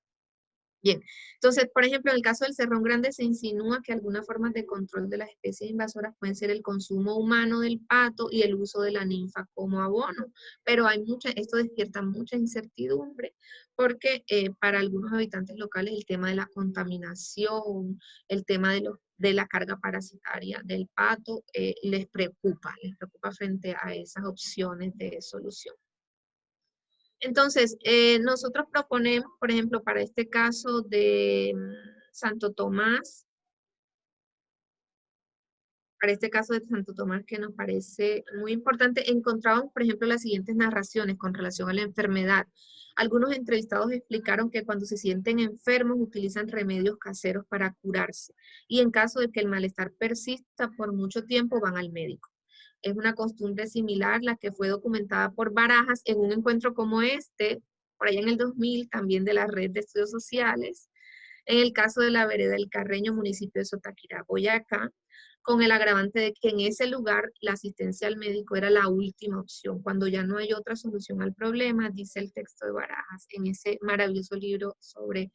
Bien, entonces, por ejemplo, en el caso del cerrón grande se insinúa que algunas formas de control de las especies invasoras pueden ser el consumo humano del pato y el uso de la ninfa como abono, pero esto despierta mucha incertidumbre porque para algunos habitantes locales el tema de la contaminación, el tema de la carga parasitaria del pato les preocupa frente a esas opciones de solución. Entonces, nosotros proponemos, por ejemplo, para este caso de Santo Tomás, que nos parece muy importante, encontramos, por ejemplo, las siguientes narraciones con relación a la enfermedad. Algunos entrevistados explicaron que cuando se sienten enfermos utilizan remedios caseros para curarse, y en caso de que el malestar persista por mucho tiempo van al médico. Es una costumbre similar la que fue documentada por Barajas en un encuentro como este, por allá en el 2000, también de la Red de Estudios Sociales, en el caso de la vereda El Carreño, municipio de Sotaquirá, Boyacá, con el agravante de que en ese lugar la asistencia al médico era la última opción. Cuando ya no hay otra solución al problema, dice el texto de Barajas, en ese maravilloso libro sobre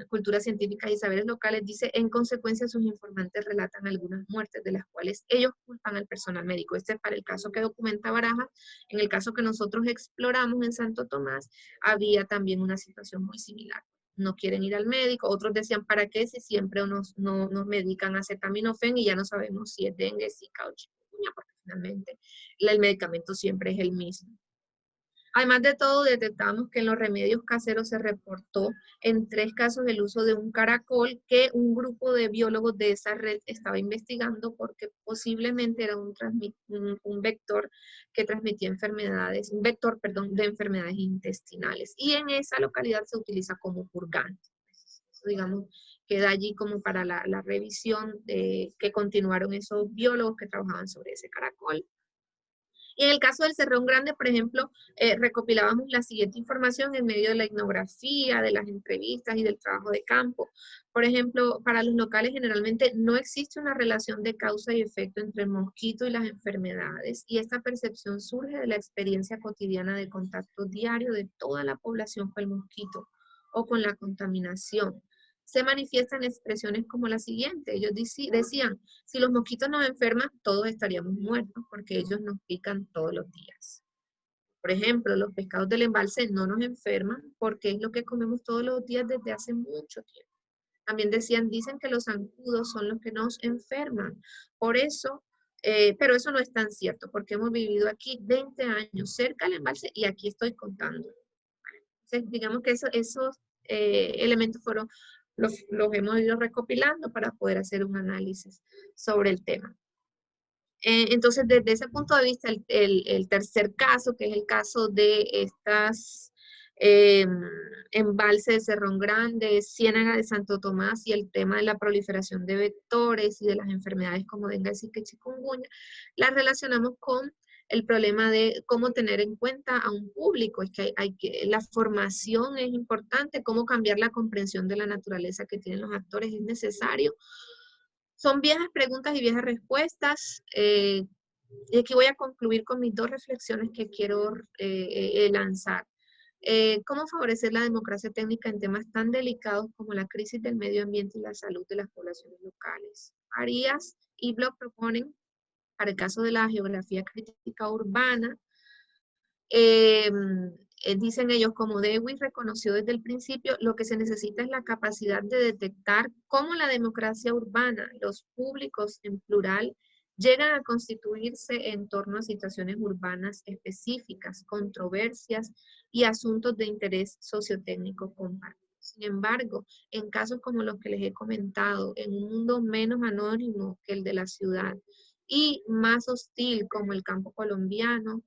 cultura científica y saberes locales, dice, en consecuencia sus informantes relatan algunas muertes de las cuales ellos culpan al personal médico. Este es para el caso que documenta Barajas. En el caso que nosotros exploramos en Santo Tomás, había también una situación muy similar. No quieren ir al médico, otros decían, ¿para qué? Si siempre nos medican acetaminofén y ya no sabemos si es dengue, zika o chikungunya, porque finalmente el medicamento siempre es el mismo. Además de todo, detectamos que en los remedios caseros se reportó en 3 casos el uso de un caracol que un grupo de biólogos de esa red estaba investigando porque posiblemente era un vector que transmitía enfermedades, un vector, perdón, de enfermedades intestinales. Y en esa localidad se utiliza como purgante. Eso, digamos, queda allí como para la revisión de que continuaron esos biólogos que trabajaban sobre ese caracol. Y en el caso del Cerrón Grande, por ejemplo, recopilábamos la siguiente información en medio de la etnografía, de las entrevistas y del trabajo de campo. Por ejemplo, para los locales generalmente no existe una relación de causa y efecto entre el mosquito y las enfermedades, y esta percepción surge de la experiencia cotidiana de contacto diario de toda la población con el mosquito o con la contaminación. Se manifiestan expresiones como la siguiente. Ellos decían, si los mosquitos nos enferman, todos estaríamos muertos porque ellos nos pican todos los días. Por ejemplo, los pescados del embalse no nos enferman porque es lo que comemos todos los días desde hace mucho tiempo. También dicen que los zancudos son los que nos enferman. Por eso, pero eso no es tan cierto porque hemos vivido aquí 20 años cerca del embalse y aquí estoy contando. Entonces, digamos que esos elementos los hemos ido recopilando para poder hacer un análisis sobre el tema. Entonces, desde ese punto de vista, el tercer caso, que es el caso de estas embalse de Cerrón Grande, Ciénaga de Santo Tomás y el tema de la proliferación de vectores y de las enfermedades como dengue, zika y chikungunya, las relacionamos con el problema de cómo tener en cuenta a un público. Es que la formación es importante, cómo cambiar la comprensión de la naturaleza que tienen los actores es necesario. Son viejas preguntas y viejas respuestas. Y aquí voy a concluir con mis dos reflexiones que quiero lanzar. ¿Cómo favorecer la democracia técnica en temas tan delicados como la crisis del medio ambiente y la salud de las poblaciones locales? Arias y Bloch proponen, para el caso de la geografía crítica urbana, dicen ellos, como Dewey reconoció desde el principio, lo que se necesita es la capacidad de detectar cómo la democracia urbana, los públicos en plural, llegan a constituirse en torno a situaciones urbanas específicas, controversias y asuntos de interés sociotécnico compartido. Sin embargo, en casos como los que les he comentado, en un mundo menos anónimo que el de la ciudad y más hostil como el campo colombiano,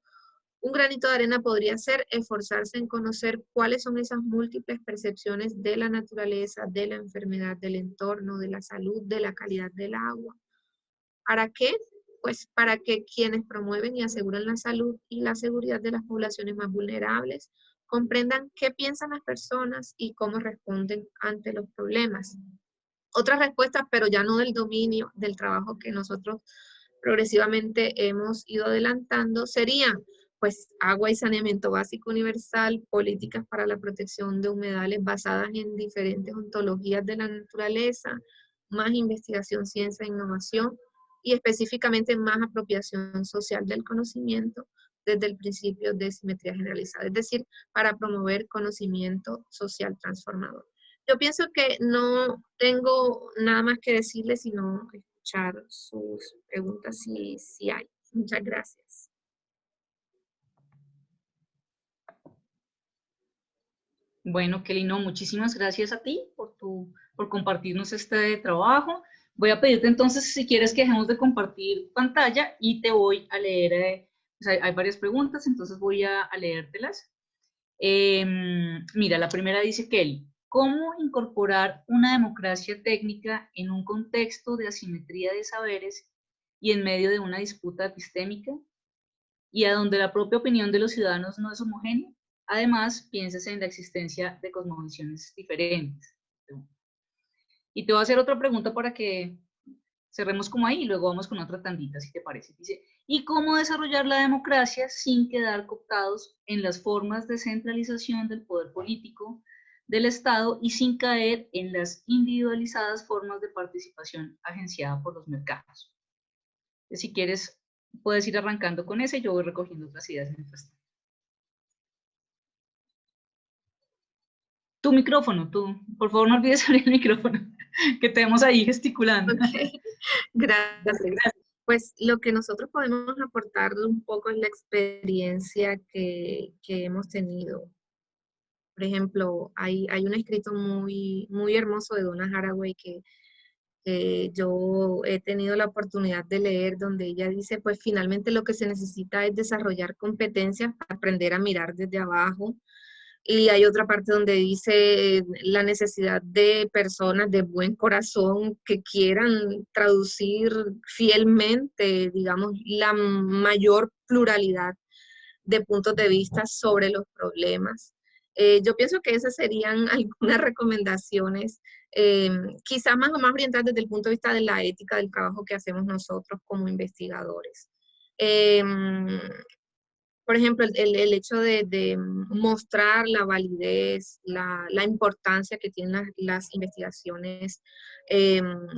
un granito de arena podría ser esforzarse en conocer cuáles son esas múltiples percepciones de la naturaleza, de la enfermedad, del entorno, de la salud, de la calidad del agua. ¿Para qué? Pues para que quienes promueven y aseguran la salud y la seguridad de las poblaciones más vulnerables comprendan qué piensan las personas y cómo responden ante los problemas. Otras respuestas, pero ya no del dominio del trabajo que nosotros progresivamente hemos ido adelantando, serían pues agua y saneamiento básico universal, políticas para la protección de humedales basadas en diferentes ontologías de la naturaleza, más investigación, ciencia e innovación y específicamente más apropiación social del conocimiento desde el principio de simetría generalizada, es decir, para promover conocimiento social transformador. Yo pienso que no tengo nada más que decirles, sino escuchar sus preguntas si hay. Muchas gracias. Bueno, Kelly, no, muchísimas gracias a ti por compartirnos este trabajo. Voy a pedirte entonces, si quieres, que dejemos de compartir pantalla y te voy a leer, pues hay varias preguntas, entonces voy a leértelas. Mira, la primera dice Kelly, ¿cómo incorporar una democracia técnica en un contexto de asimetría de saberes y en medio de una disputa epistémica y a donde la propia opinión de los ciudadanos no es homogénea? Además, pienses en la existencia de cosmovisiones diferentes. Y te voy a hacer otra pregunta para que cerremos como ahí y luego vamos con otra tandita, si te parece. Dice, ¿y cómo desarrollar la democracia sin quedar cooptados en las formas de centralización del poder político del Estado y sin caer en las individualizadas formas de participación agenciada por los mercados? Si quieres, puedes ir arrancando con ese y yo voy recogiendo otras ideas mientras tanto. Tu micrófono, por favor no olvides abrir el micrófono, que te vemos ahí gesticulando. Okay. Gracias. Pues lo que nosotros podemos aportar un poco es la experiencia que hemos tenido. Por ejemplo, hay un escrito muy hermoso de Donna Haraway que yo he tenido la oportunidad de leer, donde ella dice, pues finalmente lo que se necesita es desarrollar competencias para aprender a mirar desde abajo, y hay otra parte donde dice la necesidad de personas de buen corazón que quieran traducir fielmente, digamos, la mayor pluralidad de puntos de vista sobre los problemas. Yo pienso que esas serían algunas recomendaciones, quizás más o más orientadas desde el punto de vista de la ética del trabajo que hacemos nosotros como investigadores. Por ejemplo, el hecho de mostrar la validez, la importancia que tienen las investigaciones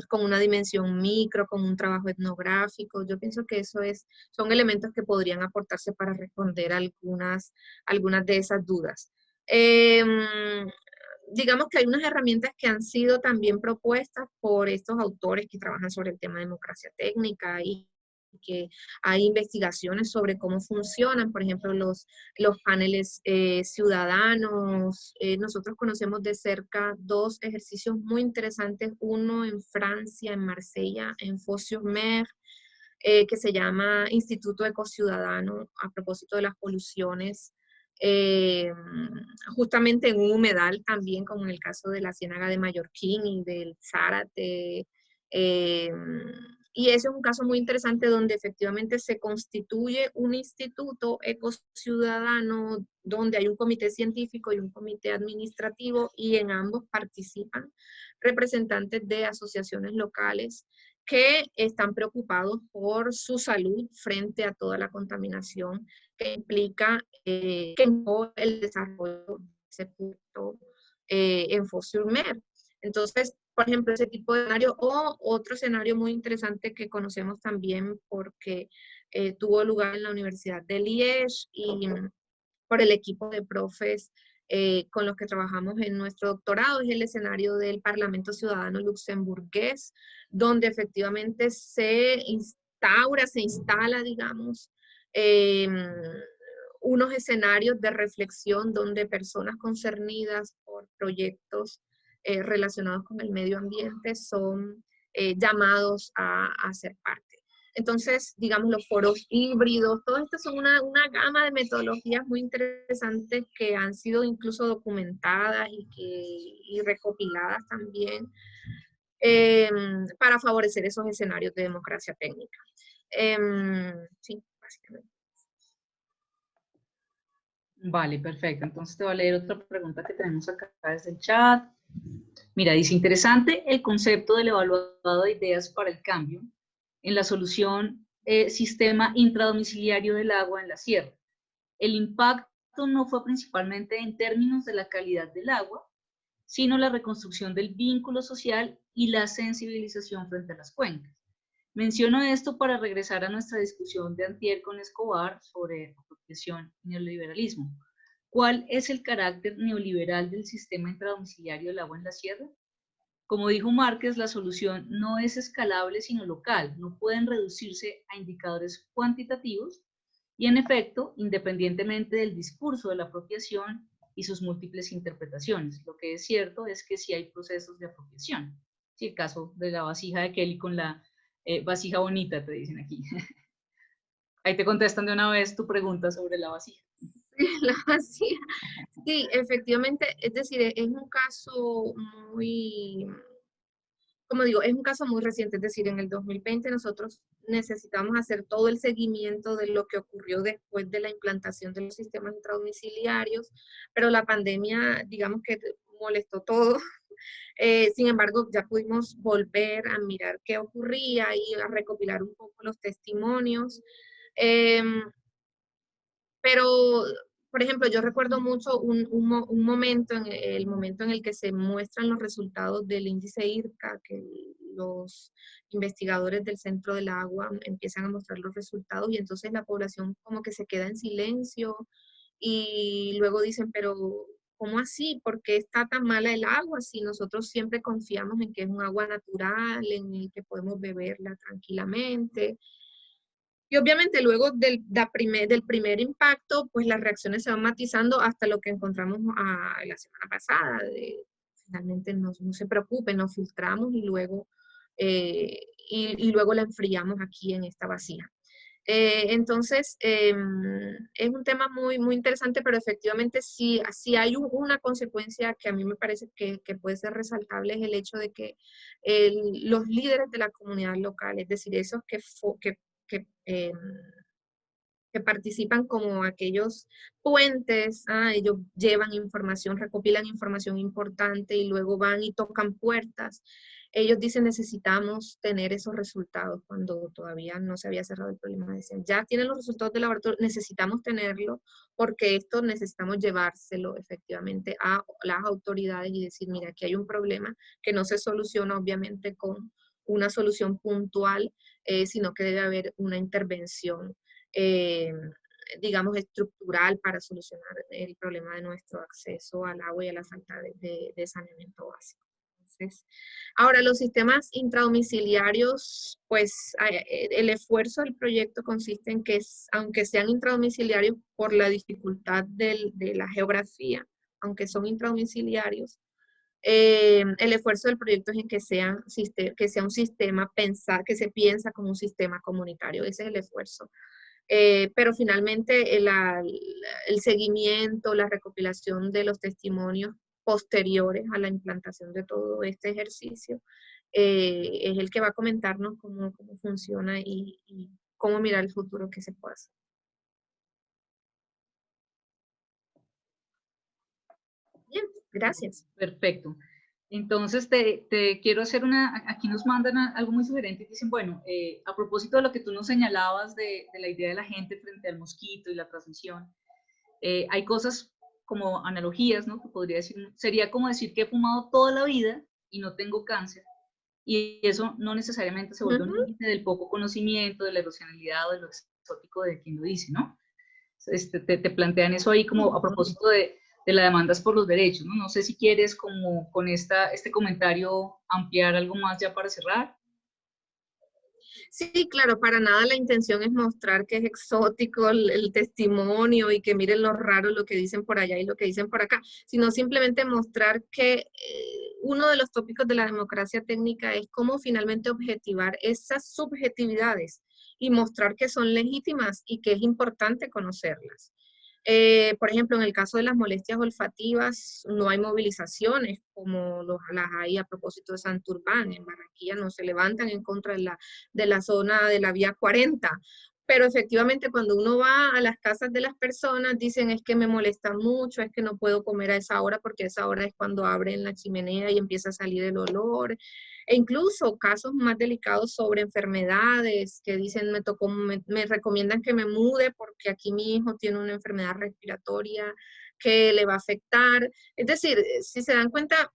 con una dimensión micro, con un trabajo etnográfico. Yo pienso que son elementos que podrían aportarse para responder algunas de esas dudas. Digamos que hay unas herramientas que han sido también propuestas por estos autores que trabajan sobre el tema de democracia técnica y que hay investigaciones sobre cómo funcionan, por ejemplo, los paneles ciudadanos. Nosotros conocemos de cerca dos ejercicios muy interesantes, uno en Francia, en Marsella, en Fos-sur-Mer, que se llama Instituto Ecociudadano, a propósito de las poluciones, justamente en un humedal también, como en el caso de la Ciénaga de Mallorquín y del Zárate. Y ese es un caso muy interesante donde efectivamente se constituye un instituto ecociudadano donde hay un comité científico y un comité administrativo y en ambos participan representantes de asociaciones locales que están preocupados por su salud frente a toda la contaminación que implica el desarrollo de ese punto en Fos-sur-Mer. Entonces, por ejemplo, ese tipo de escenario, o otro escenario muy interesante que conocemos también porque tuvo lugar en la Universidad de Liège y por el equipo de profes con los que trabajamos en nuestro doctorado, es el escenario del Parlamento Ciudadano Luxemburgués, donde efectivamente se instala, digamos, unos escenarios de reflexión donde personas concernidas por proyectos relacionados con el medio ambiente son llamados a ser parte. Entonces, digamos, los foros híbridos, todo esto son una gama de metodologías muy interesantes que han sido incluso documentadas y recopiladas también para favorecer esos escenarios de democracia técnica. Sí, básicamente. Vale, perfecto. Entonces te voy a leer otra pregunta que tenemos acá desde el chat. Mira, dice, interesante el concepto del evaluado de ideas para el cambio en la solución sistema intradomiciliario del agua en la sierra. El impacto no fue principalmente en términos de la calidad del agua, sino la reconstrucción del vínculo social y la sensibilización frente a las cuencas. Menciono esto para regresar a nuestra discusión de antier con Escobar sobre apropiación y neoliberalismo. ¿Cuál es el carácter neoliberal del sistema intradomiciliario del agua en la sierra? Como dijo Márquez, la solución no es escalable sino local, no pueden reducirse a indicadores cuantitativos y en efecto, independientemente del discurso de la apropiación y sus múltiples interpretaciones. Lo que es cierto es que sí hay procesos de apropiación. Sí, el caso de la vasija de Kelly con la vasija bonita, te dicen aquí. Ahí te contestan de una vez tu pregunta sobre la vasija. La vasija. Sí, efectivamente, es decir, es un caso muy, como digo, es un caso muy reciente, es decir, en el 2020 nosotros necesitamos hacer todo el seguimiento de lo que ocurrió después de la implantación de los sistemas intradomiciliarios, pero la pandemia, digamos que molestó todo. Sin embargo, ya pudimos volver a mirar qué ocurría y a recopilar un poco los testimonios. Pero, por ejemplo, yo recuerdo mucho un momento, el momento en el que se muestran los resultados del índice IRCA, que los investigadores del Centro del Agua empiezan a mostrar los resultados y entonces la población como que se queda en silencio y luego dicen, pero ¿cómo así? ¿Por qué está tan mala el agua si nosotros siempre confiamos en que es un agua natural, en el que podemos beberla tranquilamente? Y obviamente luego del primer impacto, pues las reacciones se van matizando hasta lo que encontramos la semana pasada. Finalmente no se preocupen, nos filtramos y luego la enfriamos aquí en esta vasija. Entonces, es un tema muy, muy interesante, pero efectivamente sí, hay una consecuencia que a mí me parece que puede ser resaltable, es el hecho de que los líderes de la comunidad local, es decir, esos que participan como aquellos puentes, ellos llevan información, recopilan información importante y luego van y tocan puertas. Ellos dicen necesitamos tener esos resultados cuando todavía no se había cerrado el problema. Decían, ya tienen los resultados del laboratorio, necesitamos tenerlo porque esto necesitamos llevárselo efectivamente a las autoridades y decir, mira, aquí hay un problema que no se soluciona obviamente con una solución puntual, sino que debe haber una intervención eh, digamos, estructural para solucionar el problema de nuestro acceso al agua y a la falta de saneamiento básico. Entonces, ahora, los sistemas intradomiciliarios, pues el esfuerzo del proyecto consiste en que, aunque sean intradomiciliarios por la dificultad de la geografía, aunque son intradomiciliarios, el esfuerzo del proyecto es en que sea un sistema que se piensa como un sistema comunitario. Ese es el esfuerzo. Pero finalmente el seguimiento, la recopilación de los testimonios posteriores a la implantación de todo este ejercicio es el que va a comentarnos cómo funciona y cómo mirar el futuro que se puede hacer. Bien, gracias. Perfecto. Entonces, te quiero hacer aquí nos mandan algo muy sugerente y dicen, bueno, a propósito de lo que tú nos señalabas de la idea de la gente frente al mosquito y la transmisión, hay cosas como analogías, ¿no? Que podría decir, sería como decir que he fumado toda la vida y no tengo cáncer, y eso no necesariamente se vuelve un límite del poco conocimiento, de la erosionalidad o de lo exótico de quien lo dice, ¿no? Te plantean eso ahí como a propósito de las demandas por los derechos, ¿no? No sé si quieres como con este comentario ampliar algo más ya para cerrar. Sí, claro, para nada la intención es mostrar que es exótico el testimonio y que miren lo raro lo que dicen por allá y lo que dicen por acá, sino simplemente mostrar que uno de los tópicos de la democracia técnica es cómo finalmente objetivar esas subjetividades y mostrar que son legítimas y que es importante conocerlas. Por ejemplo, en el caso de las molestias olfativas, no hay movilizaciones como las hay a propósito de Santurbán. En Barranquilla no se levantan en contra de la zona de la vía 40. Pero efectivamente, cuando uno va a las casas de las personas, dicen es que me molesta mucho, es que no puedo comer a esa hora porque a esa hora es cuando abren la chimenea y empieza a salir el olor. E incluso casos más delicados sobre enfermedades que dicen me recomiendan que me mude porque aquí mi hijo tiene una enfermedad respiratoria que le va a afectar. Es decir, si se dan cuenta,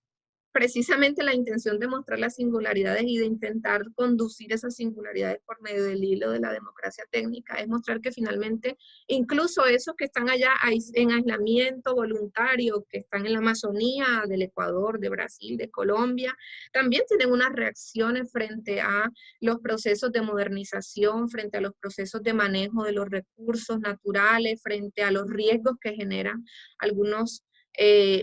precisamente la intención de mostrar las singularidades y de intentar conducir esas singularidades por medio del hilo de la democracia técnica es mostrar que finalmente incluso esos que están allá en aislamiento voluntario, que están en la Amazonía del Ecuador, de Brasil, de Colombia, también tienen unas reacciones frente a los procesos de modernización, frente a los procesos de manejo de los recursos naturales, frente a los riesgos que generan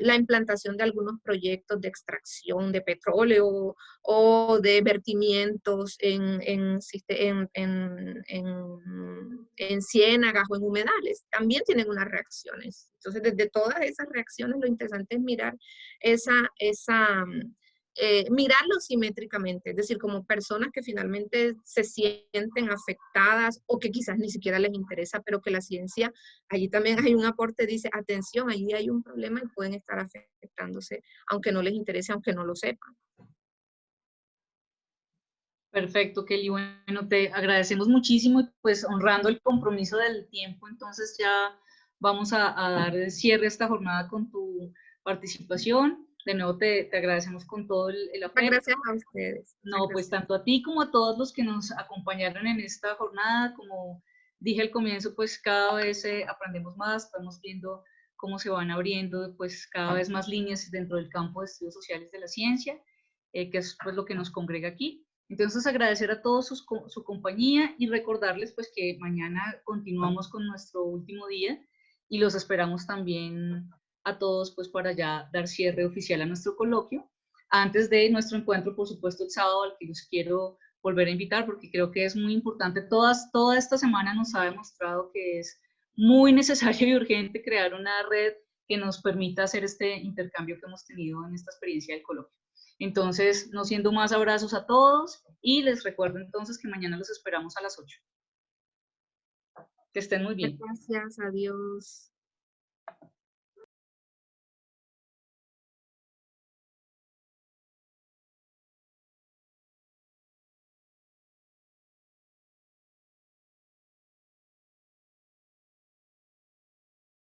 la implantación de algunos proyectos de extracción de petróleo o de vertimientos en ciénagas o en humedales. También tienen unas reacciones. Entonces, desde todas esas reacciones, lo interesante es mirar mirarlo simétricamente, es decir, como personas que finalmente se sienten afectadas o que quizás ni siquiera les interesa, pero que la ciencia, allí también hay un aporte, dice, atención, allí hay un problema y pueden estar afectándose, aunque no les interese, aunque no lo sepan. Perfecto, Kelly. Bueno, te agradecemos muchísimo y pues honrando el compromiso del tiempo, entonces ya vamos a dar cierre a esta jornada con tu participación. De nuevo te agradecemos con todo el afecto. Gracias a ustedes. No, pues tanto a ti como a todos los que nos acompañaron en esta jornada, como dije al comienzo, pues cada vez aprendemos más, estamos viendo cómo se van abriendo pues cada vez más líneas dentro del campo de estudios sociales de la ciencia, que es pues lo que nos congrega aquí. Entonces agradecer a todos su compañía y recordarles pues que mañana continuamos con nuestro último día y los esperamos también a todos pues para ya dar cierre oficial a nuestro coloquio. Antes de nuestro encuentro, por supuesto, el sábado, al que los quiero volver a invitar porque creo que es muy importante. Toda esta semana nos ha demostrado que es muy necesario y urgente crear una red que nos permita hacer este intercambio que hemos tenido en esta experiencia del coloquio. Entonces, no siendo más, abrazos a todos y les recuerdo entonces que mañana los esperamos a las 8. Que estén muy bien. Gracias, adiós.